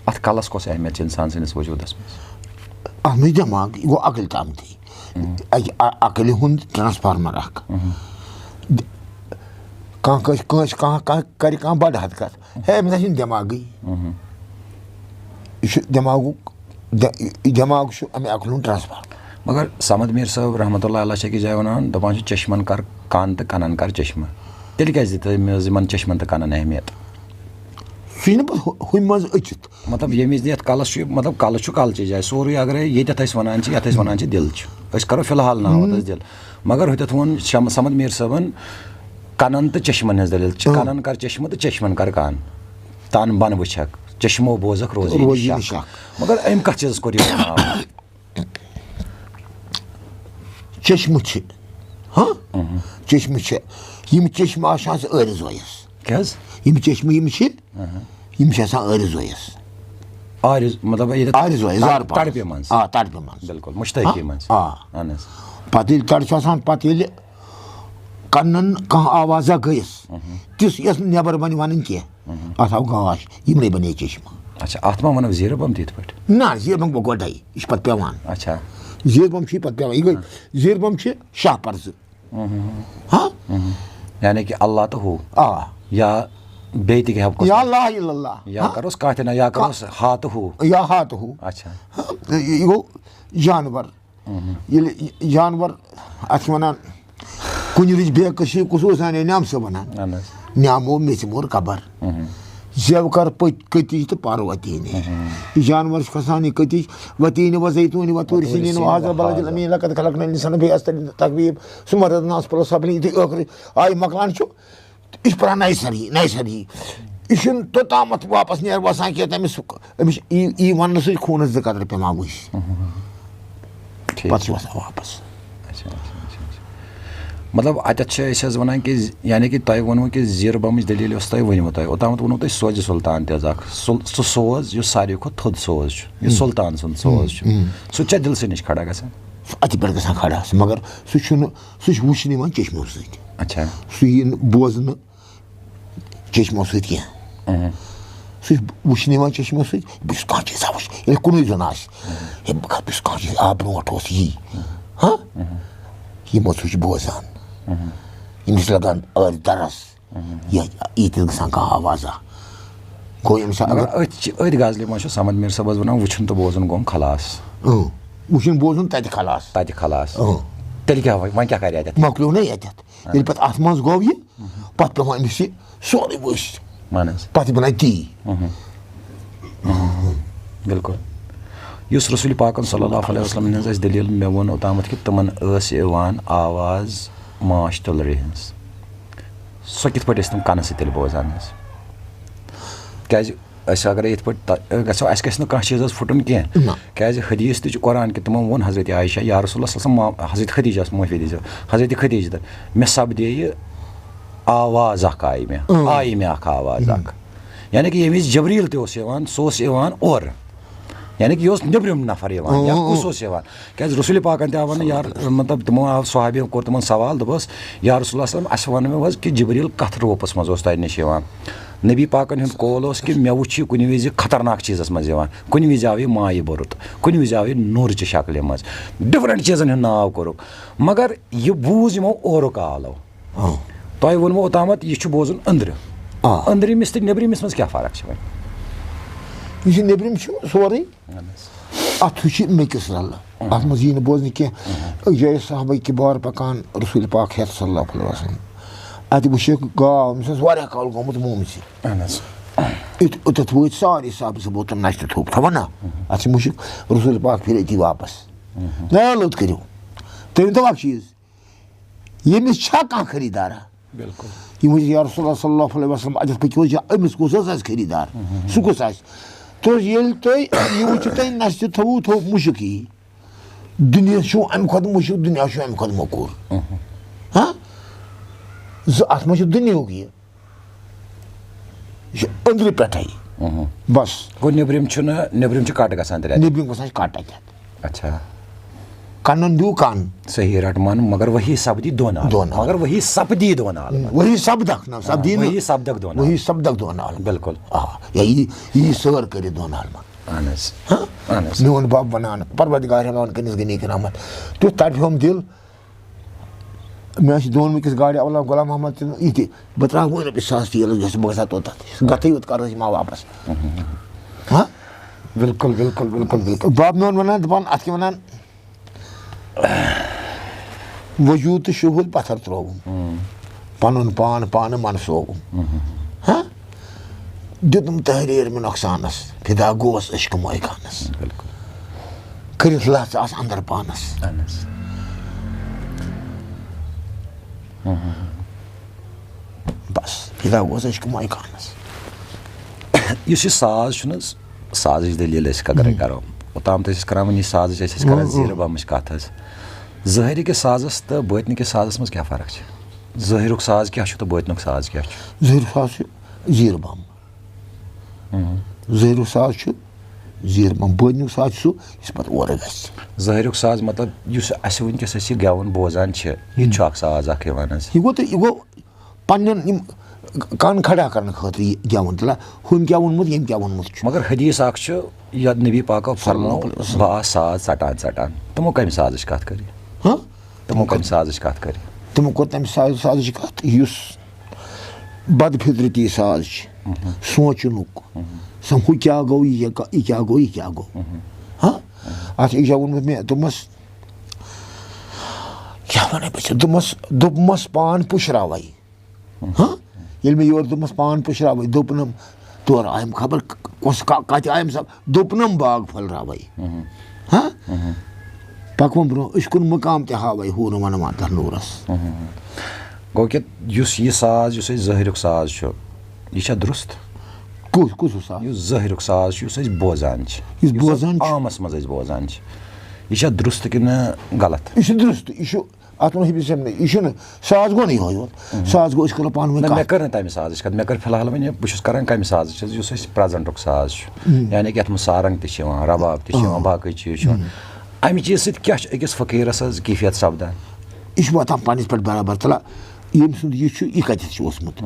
اتھ کلس کۄس اہمیت چھِ اِنسان سٕنٛدِس وجوٗدس منٛز؟ اتھ منٛز دٮ۪ماغ, یہِ گوٚو عقل تامتھٕے, عقلہِ ہُنٛد ٹرانسفارمر اکھ. کانٛہہ کرِ کانٛہہ بڑٕ حد کتھ, ہے أمِس ہا چھُنہٕ دٮ۪ماغٕے. یہِ چھُ دٮ۪ماغ چھُ امہِ عقلہِ ہُنٛد ٹرانسفارمر. مگر سمد میٖر صٲب رحمتہ اللہ علیہ چھِ أکِس جایہِ ونان, دپان چھِ چشمن کر کن تہٕ کنن کر چشمہٕ. تیٚلہِ کیٛازِ دِتۍ أمِس یِمن چشمن تہٕ کنن اہمیت؟ سُہ چھُنہٕ پتہٕ ہُمہِ منٛز أژِتھ. مطلب ییٚمہِ وِزِ یتھ کلس چھُ, مطلب کلہٕ چھُ کلچہِ جایہِ, سورُے اگرے ییٚتٮ۪تھ أسۍ ونان چھِ یتھ أسۍ ونان چھِ دِل چھُ, أسۍ کرو فِلحال ناو اَتھ دِل. مگر ہُتٮ۪تھ ووٚن سمد میٖر صٲبن کنن تہٕ چشمن ہٕنٛز دٔلیٖل. کنن کر چشمہٕ تہٕ چشمن کر کن, تن بن وٕچھکھ, چشمو بوزکھ روزی شک. مگر أمۍ کتھ چیٖزس کوٚر یہِ ناو؟ چشمہٕ چھِ, چشمہٕ چھِ, یِم چشمہٕ آسان سُہ ٲرِس وٲیِس. کیٛاہ حظ؟ یِم چشمہٕ یِم چھِ آسان ٲرِس وٲیِس. مطلب ٲرِس وٲیِس تڑپہِ منٛز. تڑپہِ منٛز بِلکُل مُشتٲقی منٛز. اہن حظ. پتہٕ ییٚلہِ تڑٕ چھُ آسان, پتہٕ ییٚلہِ کنن کانٛہہ آوازا گٔیس تِژھ یۄس نہٕ نٮ۪بر بنہِ ونٕنۍ کینٛہہ, اتھ آو گاش, یِمنٕے بنے چشمہٕ. اچھا, اتھ ما ونو زیٖرٕ بم تِتھ پٲٹھۍ؟ نہ, زیٖر بم گوٚو گۄڈے, یہِ چھُ پتہٕ پیٚوان. اچھا, زیٖر بم چھُ پتہٕ پیٚوان. یہِ گٔے زیٖر بم چھِ شاہ پرزٕ. یعنی کہِ اللہ تہٕ ہُہ, یا بیٚیہِ تہِ ہٮ۪کو یا لا اِلہ اللہ, یا کروس کانٛہہ تہِ نہ, یا کروس ہا تہٕ ہُہ, یا ہا تہٕ ہُہ. اچھا, یہِ گوٚو جانور. ییٚلہِ جانور اتھ چھِ ونان کُنہِ رٕچ بے کٔشی کُس اوس انے نیم صٲب ونان, نیمو میژِ مور قبر, زٮ۪و کر کٔتِج تہٕ پر وتیٖنہِ. یہِ جانور چھُ کھسان یہِ کٔتِج, وتیٖنہِ وزیتوٗنہِ وتوٗرِ سِنیٖن وحاظ بلدل امین لقد خلقنا الانسان فی احسن تقویٖم ثم رددناہُ اسفل سافلین. یُتھُے ٲخری آیہِ مۄکلان چھُ, یہِ چھُ پران نَیہِ سَرٕے. یہِ چھُنہٕ توٚتامَتھ واپس نیرٕ وسان کینٛہہ, أمِس یی وننہٕ سۭتۍ خوٗنس 2 قطرٕ پیٚوان وٕچھ, پتہٕ چھُ وسان واپس. مطلب اتٮ۪تھ چھِ أسۍ حظ ونان کہِ یعنی کہِ تۄہہِ ووٚنوٕ کہِ زیٖرٕ بمٕچ دٔلیٖل یۄس تۄہہِ ؤنوٕ تۄہہِ, اوٚتامتھ ووٚنوٕ تۄہہِ سوزِ سُلطان تہِ حظ اکھ, سُہ سوز یُس ساروی کھۄتہٕ تھوٚد سوز چھُ, یُس سُلطان سُنٛد سوز چھُ, سُہ تہِ چھا دِلسٕے نِش کھڑا گژھان؟ سُہ اَتہِ پٮ۪ٹھ گژھان کھڑا, مگر سُہ چھُ وٕچھنہٕ یِوان چشمو سۭتۍ. اچھا, سُہ یی نہٕ بوزنہٕ چشمو سۭتۍ کینٛہہ, سُہ چھُ وٕچھنہٕ یِوان چشمو سۭتۍ. بہٕ چھُس کانٛہہ چیٖزا وٕچھ, ییٚلہِ کُنُے زوٚن آسہِ, ہے بہٕ کھسہٕ, بہٕ چھُس کانٛہہ چیٖز برونٛٹھ اوس یی, یِمو سُہ چھُ بوزان, ییٚمِس لگان ٲرِ ترس, یا ییٚتٮ۪تھ گژھان کانٛہہ آوازا, گوٚو أمِس. أتھۍ غزلہِ منٛز چھُ سمد میٖر صٲب حظ ونان, وٕچھُن تہٕ بوزُن گوٚم خلاص. وٕچھُن بوزُن تتہِ خلاص. تیٚلہِ کیٛاہ وۄنۍ کیٛاہ کرِ اَتٮ۪تھ؟ مۄکلیو نہ ییٚتٮ۪تھ. ییٚلہِ پتہٕ اتھ منٛز گوٚو یہِ, پتہٕ پیٚوان أمِس یہِ سورُے وٕچھ, پتہٕ بناے تی. بِلکُل. یُس رسوٗلِ پاکن صلی اللہ علیہ وسلم ہِنٛز اَسہِ دٔلیٖل مےٚ ووٚن اوٚتامتھ کہِ تِمن ٲس یِوان آواز ماچھ تُلرِ ہٕنٛز. سۄ کِتھ پٲٹھۍ ٲسۍ تِم کَنہٕ سۭتۍ تیٚلہِ بوزان حظ کیٛازِ أسۍ اگرے یِتھ پٲٹھۍ گژھو اَسہِ گژھِ نہٕ کانٛہہ چیٖز حظ پھُٹُن کینٛہہ کیٛازِ حدیٖث تہِ چھُ قرآن کہِ تِمو ووٚن حضرت عایشہ یا رسول اللہ صلی اللہ علیہ وسلم حضرت خدیجہس معٲفی دیٖزیو حضرت خدیجہ مےٚ سپدے یہِ آواز اکھ آیہِ مےٚ اکھ آواز اکھ یعنی کہِ ییٚمہِ وِزِ جبریٖل تہِ اوس یِوان سُہ اوس یِوان اورٕ یعنی کہِ یہِ اوس نیٚبرِم نفر یِوان یا کُس اوس یِوان کیٛازِ رسوٗلِ پاکن تہِ آو وَننہٕ یار مطلب تِمو آو صحابیو کوٚر تِمن سوال دوٚپُس یا رسول اللہ صلی اَسہِ وَن مےٚ حظ کہِ جبریٖل کتھ روپس منٛز اوس تۄہہِ نِش یِوان نبی پاکن ہُنٛد قول اوس کہِ مےٚ وٕچھ یہِ کُنہِ وِزِ خطرناک چیٖزس منٛز یِوان کُنہِ وِزِ آو یہِ مایہِ بوٚرُت کُنہِ وِزِ آو یہِ نوٗرچہِ شکلہِ منٛز ڈِفرنٹ چیٖزن ہُنٛد ناو کوٚرُکھ مگر یہِ بوٗز یِمو اورُک آلو تۄہہِ ووٚنمو اوتامتھ یہِ چھُ بوزُن أنٛدرٕ أنٛدرِمِس تہٕ نیٚبرِمِس منٛز کیٛاہ فرق چھِ وۄنۍ یُس یہِ نیٚبرِم چھُ سورُے اَتھ چھُ میٚکِس رَلہٕ اَتھ منٛز یی نہٕ بوزنہٕ کینٛہہ أکۍ جایہِ ٲسۍ صحابہ کِبار پَکان رسوٗلِ پاک ہٮ۪تھ صلی اللہ علیہ وسلم اَتہِ وٕچھکھ گاو أمِس اوس واریاہ کال گوٚمُت مومسٕے أتٮ۪تھ وٲتۍ سارے صحابہٕ صٲب ووت نَشتہٕ تھوٚپ تھاوَن نا اَتھ چھِ مُشک رسوٗلِ پاک پھِرِ أتی واپس نیا لوٚت کٔرِو تُہۍ ؤنۍتو اکھ چیٖز ییٚمِس چھا کانٛہہ خریٖدارا بِلکُل یِم ٲسۍ یا رسول اللہ صلی اللہ علیہ وسلم اَتٮ۪تھ پٔکِو یا أمِس کُس حظ آسہِ خریٖدار سُہ کُس آسہِ تہٕ ییٚلہِ تُہۍ یہِ وٕچھِو تۄہہِ نَستہِ تھوٚوُ تھوٚپ مُشک یی دُنیا چھُ اَمہِ کھۄتہٕ مُشک دُنیا چھُ اَمہِ کھۄتہٕ موٚکوٗر ہاں زٕ اَتھ منٛز چھُ دُنیہُک یہِ چھُ أنٛدرٕ پٮ۪ٹھَے بس گوٚو نیٚبرِم چھُ کَٹ گژھان تیٚلہِ نیٚبرِم گژھان چھِ کَٹ اَتٮ۪تھ اچھا کَنن دیُو کَن صحیح رٹمان مگر وہی سپدی دۄن عالمن مگر وہی سپدی دۄن عالمن وہی سپدکھ نہ سپدی وہی سپدکھ دۄن وہی سپدکھ دۄن عالمن بِلکُل آ یہِ یی سٲر کٔرِتھ دۄن عالمن اہن حظ اہن حظ میون بب وَنان پروردگار ہٮ۪وان کٔنِس گٔنی کرامت تیُتھ تڑفیوم دِل مےٚ ٲسۍ دۄن وٕنکیٚس گاڑِ اولہ غلام محمد تہِ یہِ تہِ بہٕ ترٛاوٕ وۄنۍ رۄپیہِ ساس تیٖلس گژھِ بہٕ گژھٕ ہا توٚتتھ گژھٕے یوت کر یِما واپس ہاں بِلکُل بِلکُل بِلکُل بِلکُل بب میون وَنان دَپان اَتھ کیٛاہ وَنان وجوٗد تہٕ شُہُل پتھر ترٛووُم پنُن پان پانہٕ منسووُم ہاں دیُتُم تحریٖر مےٚ نۄقصانس فِدا گوس عشقہٕ موے خانس کٔرِتھ لژھ آس انٛدر پانس بس فِدا گوس عشقہٕ موے خانس یُس یہِ ساز چھُنہٕ حظ سازٕچ دٔلیٖل أسۍ اگرے کرو اوٚتام تہِ ٲسۍ أسۍ کران وۄنۍ یہِ سازٕچ ٲسۍ أسۍ کران زیٖرٕ بمٕچ کتھ حظ ظٲہِری کِس سازس تہٕ بٲطنہِ کِس سازس منٛز کیٛاہ فرق چھِ ظٲہِرُک ساز کیٛاہ چھُ تہٕ بٲطنُک ساز کیٛاہ چھُ ظٲہِرُک ساز چھُ زیٖرٕ بم ظٲہِرُک ساز چھُ زیٖرٕ بم بٲطنیُک ساز چھُ سُہ یُس پتہٕ اورٕ گژھِ ظٲہِرُک ساز مطلب یُس اَسہِ وٕنکیٚس أسۍ یہِ گٮ۪وُن بوزان چھِ یہِ تہِ چھُ اکھ ساز اکھ یِوان حظ یہِ گوٚو پننٮ۪ن یِم کن کھڑا کرنہٕ خٲطرٕ یہِ گٮ۪وُن تِلہ ہُمۍ کیٛاہ ووٚنمُت ییٚمۍ کیٛاہ ووٚنمُت چھُ مگر حدیٖث اکھ چھُ یتھ نبی پاکو فرمو بہٕ آس ساز ژٹان ژٹان تِمو کمہِ سازٕچ کتھ کٔر ہاں تِمو کمہِ سازٕچ کتھ کٔر تِمو کوٚر تمہِ سازٕچ کتھ یُس بدفطرتی ساز چھِ سونٛچنُک ہُہ کیٛاہ گوٚو یہِ کیٛاہ گوٚو یہِ کیٛاہ گوٚو ہاں اتھ چھُ یہِ ووٚنمُت مےٚ دوٚپمس کیٛاہ ونے بہٕ ژےٚ دوٚپمس پان پُشراوے ہاں ییٚلہِ مےٚ یورٕ دوٚپمس پان پُشراوے دوٚپنم تورٕ آیم خبر کۄس کتہِ آیم سب دوٚپنم باغ پھٔلراوے ہاں پکوُن برٛونٛہہ أسۍ کُن مُقام تہِ ہاوے ہوٗرٕ ونوان تتھ نوٗرس گوٚو کہِ یُس یہِ ساز یُس أسۍ ظٲہِرُک ساز چھُ یہِ چھا درُست کُس ساز یُس ظٲہِرُک ساز چھُ یُس أسۍ بوزان چھِ یُس بوزان عامس منٛز أسۍ بوزان چھِ یہِ چھا درُست کِنہٕ غلط یہِ چھُ درُست یہِ چھُ اتھ منٛز یہِ چھُنہٕ ساز گوٚو نہٕ یِہوے یوت ساز گوٚو أسۍ کرو پانہٕ ؤنۍ مےٚ کٔر نہٕ تمہِ سازٕچ کتھ مےٚ کٔر فِلحال وۄنۍ بہٕ چھُس کران کمہِ سازٕچ حظ یُس اَسہِ پرٛزنٹُک ساز چھُ یعنی کہِ یتھ منٛز سارنٛگ تہِ چھِ یِوان رباب تہِ چھِ یِوان باقٕے چیٖز چھِ یِوان امہِ چیٖز سۭتۍ کیٛاہ چھُ أکِس فقیٖرس حظ کیفیت سپدان یہِ چھُ واتان پننِس پٮ۪ٹھ برابر تلہ ییٚمۍ سُنٛد یہِ چھُ یہِ کتٮ۪تھ چھُ اوسمُت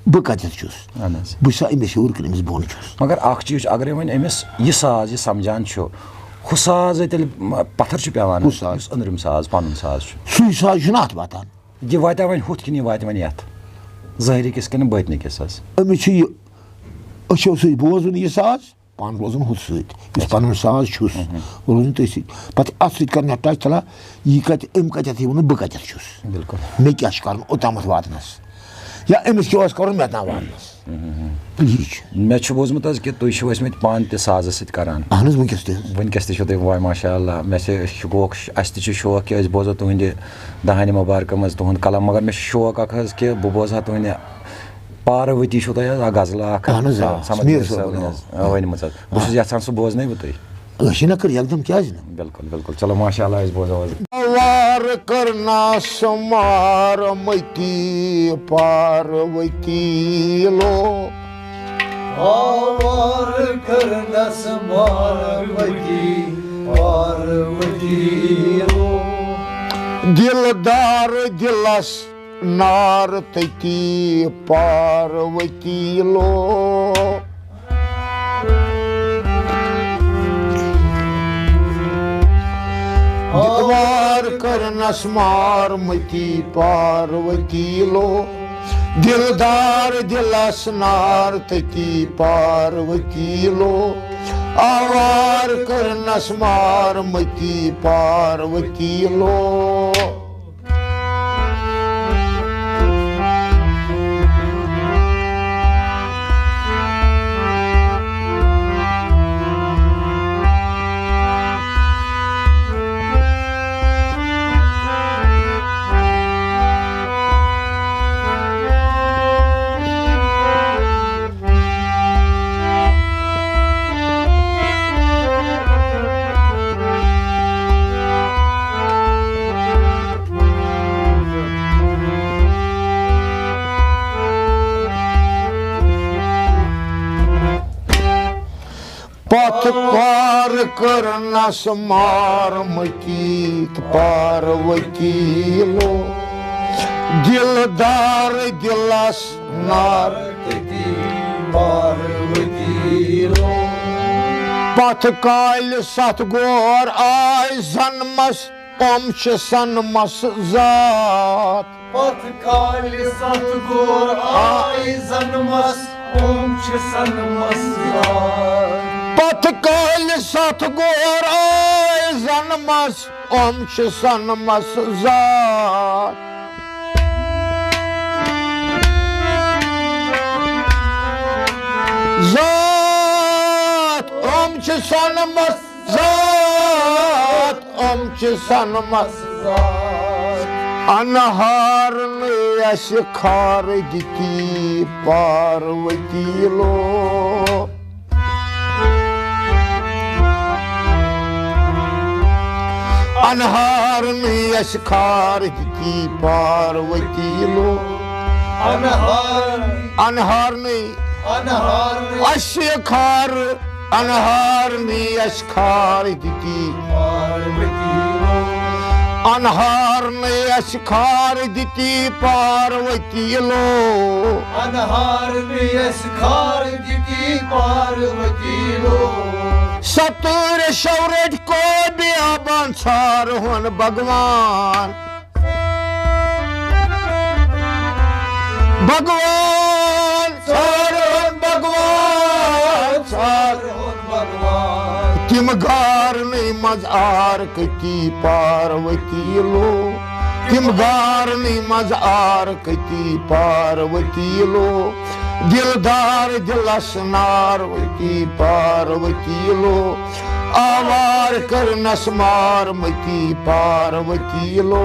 بہٕ کتٮ۪تھ چھُس بہٕ چھُسا أمِس ہیوٚر کِنہٕ أمِس بۄن چھُس مگر اکھ چیٖز چھُ اگرے وۄنۍ أمِس یہِ ساز یہِ سمجھان چھُ ہُہ ساز تیٚلہِ پتھر چھُ پیٚوان یُس أنٛدرِم ساز پنُن ساز چھُ سُے ساز چھُنہ اتھ واتان یہِ واتیا وۄنۍ ہُتھ کِنہٕ یہِ واتہِ وۄنۍ یتھ ظٲہِری کِس کِنہٕ بٲطنہِ کِس حظ أمِس چھُ یہِ أچھو سۭتۍ بوزُن یہِ ساز پانہٕ روزُن ہُتھ سۭتۍ یُس پنُن ساز چھُس روزُن تٔتھۍ سۭتۍ پتہٕ اتھ سۭتۍ کرنہِ ٹچ تلہ یہِ کتہِ أمۍ کتٮ۪تھ یِوان بہٕ کتٮ۪تھ چھُس بِلکُل مےٚ کیٛاہ چھُ کرُن اوٚتامتھ واتنس یا أمِس کیٛاہ اوس کرُن مےٚ تام واتنس یی چھُ مےٚ چھُ بوٗزمُت حظ کہِ تُہۍ چھِو ٲسمٕتۍ پانہٕ تہِ سازَس سۭتۍ کران اہن حظ وٕنکٮ۪س تہِ حظ وٕنکٮ۪س تہِ چھِو تُہۍ واے ماشاء اللہ مےٚ چھِ شوق اَسہِ تہِ چھُ شوق کہِ أسۍ بوزو تُہٕنٛدِ دَہانہِ مُبارکہٕ منٛز تُہُنٛد کلام مگر مےٚ چھُ شوق اکھ حظ کہِ بہٕ بوزٕ ہا تُہٕنٛدِ پاروتی چھُو تۄہہِ حظ اکھ غزلہٕ اکھ ؤنمٕژ حظ بہٕ چھُس یژھان سُہ بوزنٲیوٕ تُہۍ ٲسۍ نہ کٔر یکدم کیازِ نہٕ بِلکُل بِلکُل چلو ماشاء اللہ أسۍ بوزو حظ وار کرنس مارمتی پاروتی لو وار کرنس مارمتی پاروتی لو دلدار دلس نار تتی پاروتی لو وار کرنس مارمتی پاروتی لو دلدار دلس نار تتی پاروتی لو آوار کرنس مارمتی پاروتی لو پتھ پار کرنس مارمتی پاروتی لو دلدار دلس نار تتی پاروتی لو پتھ کالہِ ستھ گور آے زنمس چھِ سنمس ذات پتھ کالہِ ستھ گور آے زنمس چھِ سنمس ذات پتھ کالہِ ستھ گور آے زنمس چھِ سنمس ذات ذات چھِ سنمس ذات چھِ سنمس ذات انہار نہٕ اَسہِ کھار دِتی پاروتی لو انہار نہٕ اَسہِ کھار دِتی پاروتی لو انہار نہٕ اَسہِ کھار انہار نہٕ اَسہِ کھار دِتی انہار نہٕ اَسہِ کھار دِتی پاروتی لو انہار نہٕ اَسہِ کھار دِتی پاروتی لو ستوٗرِ شورٕٹۍ کو بیابان ژھارہون بھگوان بھگوان ژھارہون بھگوان ژھارہون بھگوان تِم گارنٕے منٛز آر کٔتی پاروتی لو تِم گارنٕے منٛز آر کٔتی پاروتی لو دلدار دلس ناروتی پاروتی لو آوار کرنس مارمتی پاروتی لو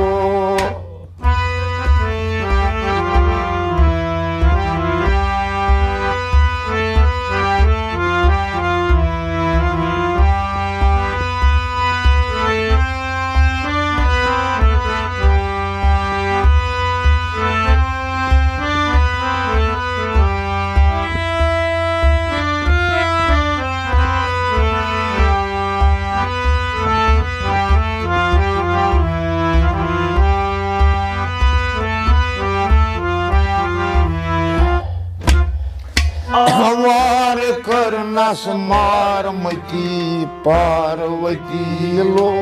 وار کرنس مارمتی پاروتی لو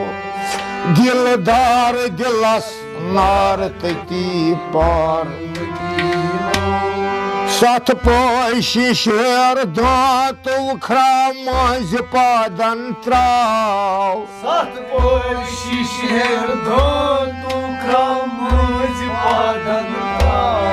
دلدار دلس نار تتی پاروتی لو ستھ پوشی شیر دھاتو کھرا مٔنٛزِ پادن تراو ستھ پوشی شیر Dhatu کھرا مٔنٛزِ پادن تراو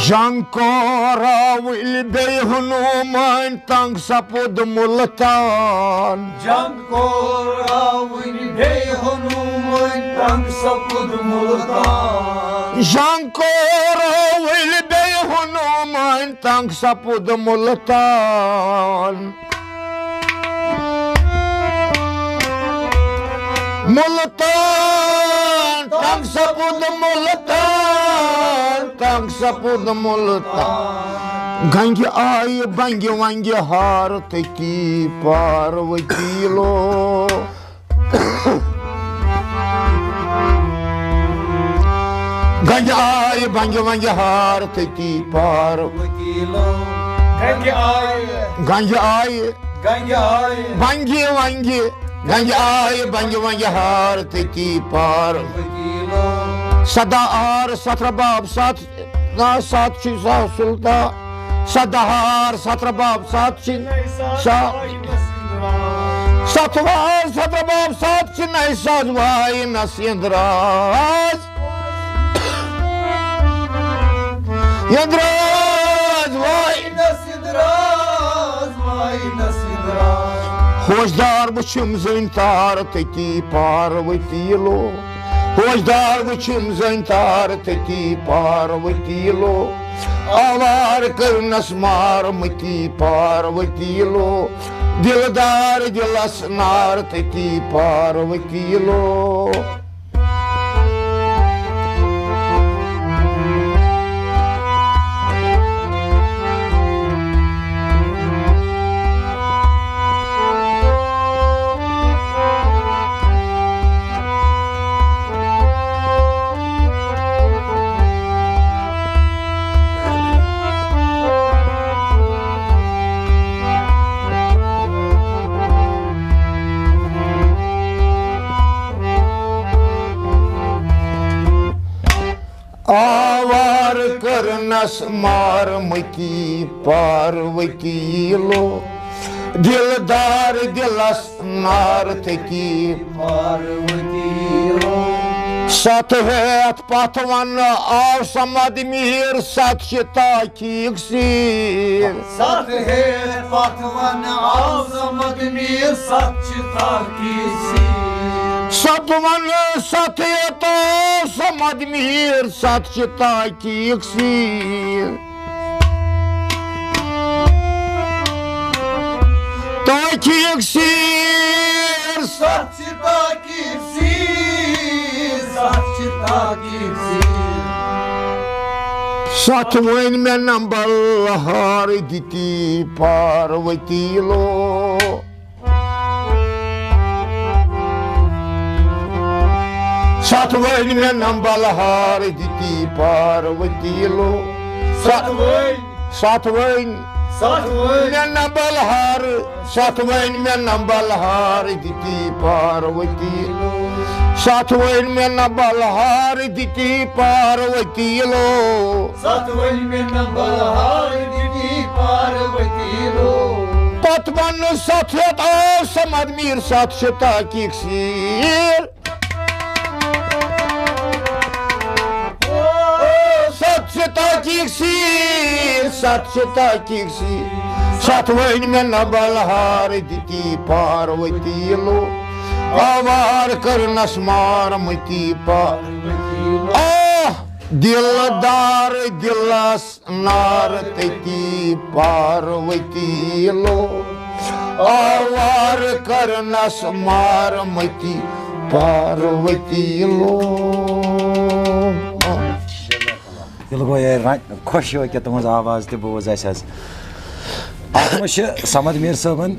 Jankorawl bey hunuman tang sapud multan Jankorawl bey hunuman tang sapud multan Jankorawl bey hunuman tang sapud multan Multan tang sapud multan tang sapud multan Gangi ay bangi wangi har teki Parvati lo Gangi ay bangi wangi har teki Parvati lo Gangi ay Gangi ay bangi wangi Gangi ay bangi wangi har teki Parvati lo Sadahar satrabab sat na sat chi sa sulta Sadahar satrabab sat chi sa Satvar satrabab sat chi nai sadvai nasindras Yandras vai nasindras Hoşdar bıçım zintar teki Parvati lo Hoşdar bıçım zintar teki Parvati lo Avar karnas marmati Parvati lo Dildar dilasnar teki Parvati lo Avar karnas marmati Parvati lo Dildar dilasnar teki Parvati lo Satvet patvan av samad mihir satchita ki iksir Sathet patvan azamad mir satchita kisi Satvan satvet av samad mihir satchita ki iksir Ta ki iksir Satchita kisi Satchita kisi Satvain mein nambal har diti Parvati lo Satvain mein nambal har diti Parvati lo Satvain mein nambal har diti Parvati lo Satvain mein nambal har diti Parvati lo Satvain mein nambal har diti Parvati lo Patvan satvet av samad mir satchita ki iksir Satchita ki iksir Satvain mein nambal har diti Parvati lo Avar karnas marmati Parvati lo Dildar dilas nar teki Parvati lo Avar karnas marmati Parvati lo Dil goya khosh ho ki tuhuz avaz te boz asas Ahmad Samad Mir sabın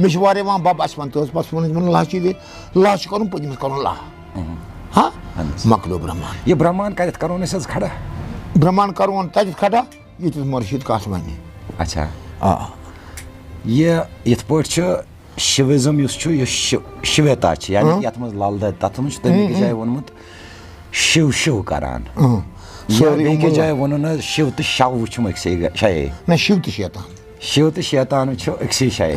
مےٚ چھُ واریاہ یِوان بَب اَسہِ one تہٕ پَتہٕ ووٚن یِمن لَچھ دِ لَچھ چھُ کَرُن پٔتمِس کَرُن لَہ ہاں مۄکلیو برٛہمان یہِ برٛہمان کَتٮ۪تھ کَرون أسۍ حظ کھڑا برٛہمان کَرون تَتٮ۪تھ کھڑا ییٚتٮ۪تھ مُرشِد کَتھ وَنہِ اچھا آ یہِ یِتھ پٲٹھۍ چھُ شِوِزم یُس چھُ یُس شِویتا چھِ یعنی یَتھ منٛز لل دٮ۪د تَتھ منٛز چھُ تَمہِ أکِس جایہِ ووٚنمُت شِو شِو کران بیٚیہِ أکِس جایہِ ووٚنُن حظ شِو تہٕ شَو وٕچھُم أکسٕے جایے نہ شِو تہِ شیطان شِو تہٕ شیطان وٕچھو أکسٕے جایے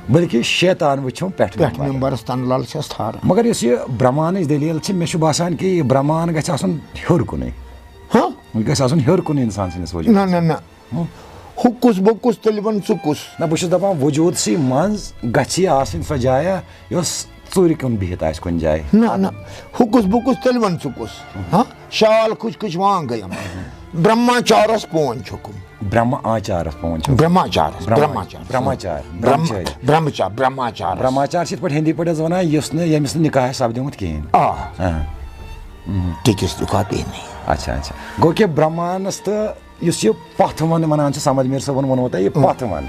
بٔلکہِ شیطان وٕچھُم پٮ۪ٹھ مٮ۪مبرَس تَنہٕ لل چھَس تھاران مگر یُس یہِ برٛہمانٕچ دٔلیٖل چھِ مےٚ چھُ باسان کہِ یہِ برٛہمان گژھِ آسُن ہیوٚر کُنُے ہاں یہِ گژھِ آسُن ہیوٚر کُن اِنسان سٕنٛدِس وجوٗدس نہ نہ نہ ہُہ کُس بہٕ کُس تیٚلہِ وَن ژٕ کُس نہ بہٕ چھُس دَپان وجوٗدسٕے منٛز گژھِ یہِ آسٕنۍ سۄ جایا یۄس ژوٗرِ کُن بِہِتھ آسہِ کُنہِ جایہِ نہ نہ ہُہ کُس بہٕ کُس تیٚلہِ وَن ژٕ کُس ہاں شال کھُچ کھُچ وانٛگَیم برٛہماچارَس پون چھُکُم برٛہما آچارَس پون چھُ برٛہماچارَس برٛہماچار برٛہماچار برٛہماچار برٛہماچار چھِ یِتھ پٲٹھۍ ہِندی پٲٹھۍ حظ وَنان یُس نہٕ ییٚمِس نہٕ نِکاح آسہِ سَپدیومُت کِہیٖنۍ آ ٹِکِس نِکاح پیٚیہِ نہٕ اچھا اچھا گوٚو کہِ برٛہمانَس تہٕ یُس یہِ پَتھ وَنان چھِ سمد میٖر صٲبَن ووٚنمُت تۄہہِ یہِ پَتھ وَن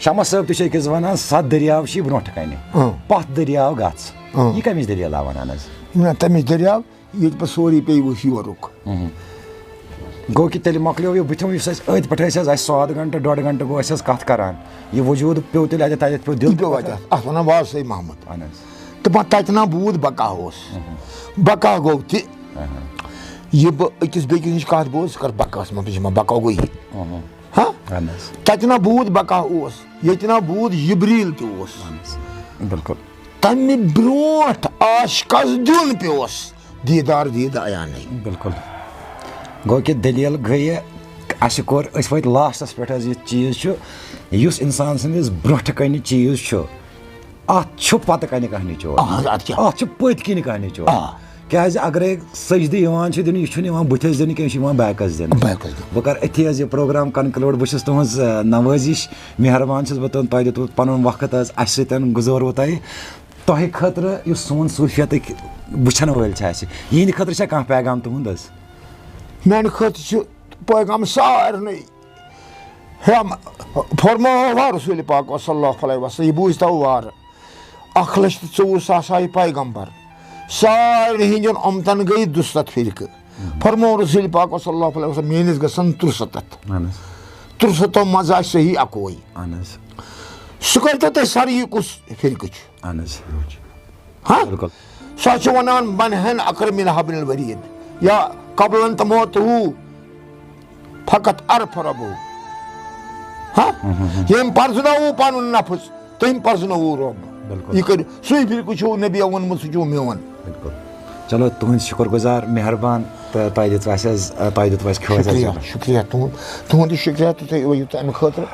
شمس صٲب تہِ چھِ أکِس وَنان سَتھ دٔریاو چھِ یہِ برونٛٹھٕ کَنہِ پَتھ دٔریاو گژھ یہِ کَمِچ دٔلیٖلا وَنان حظ نہ تَمِچ دٔریاو ییٚتہِ پَتہٕ سورُے پیٚیہِ وٕچھ یورُک گوٚو کہِ تیٚلہِ مۄکلیو یہِ بٕتھِم یُس اَسہِ أتھۍ پٮ۪ٹھ ٲسۍ حظ اَسہِ 100 گنٹہٕ 1.5 گنٹہٕ گوٚو اَسہِ حظ کَتھ کَران یہِ وجوٗد پیوٚو تیٚلہِ اَتٮ۪تھ تَتٮ۪تھ پیوٚو دِل پیوٚو اَتٮ۪تھ اَتھ وَنان وازسٕے محمد اہن حظ تہٕ پَتہٕ تَتہِ نا بوٗد بقا اوس بقا گوٚو تہِ یہِ بہٕ أکِس بیٚکِس نِش کَتھ بوز ژٕ کَر بقاہَس منٛز تُجہِ ما بقا گوٚو یہِ ہاں تَتہِ نا بوٗد بقا اوس ییٚتہِ نا بوٗد جِبریٖل تہِ اوس بِلکُل تَمہِ برونٛٹھ عاشقَس دیُن پیوس دیٖدار دیٖد عیانے بِلکُل گوٚو کہِ دٔلیٖل گٔیہِ اَسہِ کوٚر أسۍ وٲتۍ لاسٹَس پٮ۪ٹھ حظ یہِ چیٖز چھُ یُس اِنسان سٕنٛدِس برونٛٹھٕ کَنہِ چیٖز چھُ اَتھ چھُ پَتہٕ کَنہِ کانٛہہ نِچوڑ اَتھ چھُ پٔتۍ کِنۍ کانٛہہ نِچوڑ کیٛازِ اگرے سٔجدٕ یِوان چھُ دِنہٕ یہِ چھُنہٕ یِوان بٕتھِس دِنہٕ کینٛہہ یہِ چھُ یِوان بیکَس دِنہٕ بہٕ کَرٕ أتھی حظ یہِ پرٛوگرام کَنکٕلوٗڈ بہٕ چھُس تُہٕنٛز نوٲزِش مہربان چھُس بہٕ تۄہہِ دیُتوٕ پَنُن وقت حظ اَسہِ سۭتۍ گُزٲروٕ تۄہہِ خٲطرٕ یُس سون صوٗفیتٕکۍ وٕچھَن وٲلۍ چھِ اَسہِ یِہِنٛدِ خٲطرٕ چھا کانٛہہ پیغام تُہُنٛد حظ میٛانہِ خٲطرٕ چھُ پیغام سارنٕے فرموو رسوٗلِ پاک صلی اللہُ علیہ وسلم یہِ بوٗزۍتو وارٕ 1,24,000 آیہِ پیغمبر سارنٕے ہِنٛدٮ۪ن اُمتن گٔے 200 فرقہٕ فرموو رسوٗلِ پاک صلی اللہُ علیہ وسلم میٲنِس گژھن 63 63 منٛز آسہِ صحیح اَکوے سُہ کٔرۍتو تُہۍ سر یہِ کُس فرقہٕ چھُ ہاں سۄ چھِ وَنان بنہن اکرمِن حبل ؤرِیِن یا قبلن تموتہوٗ فقط عرف ربوٗ ہاں ییٚمۍ پرزنووُ پنُن نفٕژ تٔمۍ پرزنووُ رۄب یہِ کٔرِو سُے فرقہٕ چھُو نبیو ووٚنمُت سُہ چھُو میون چلو تُہٕنٛدۍ شُکُر گُزار مہربان تہٕ تۄہہِ دِژوٕ اَسہِ حظ تۄہہِ دِتوٕ اَسہِ شُکریہ تُہُنٛد تہِ شُکریہ تہٕ تُہۍ ؤنِو تہٕ اَمہِ خٲطرٕ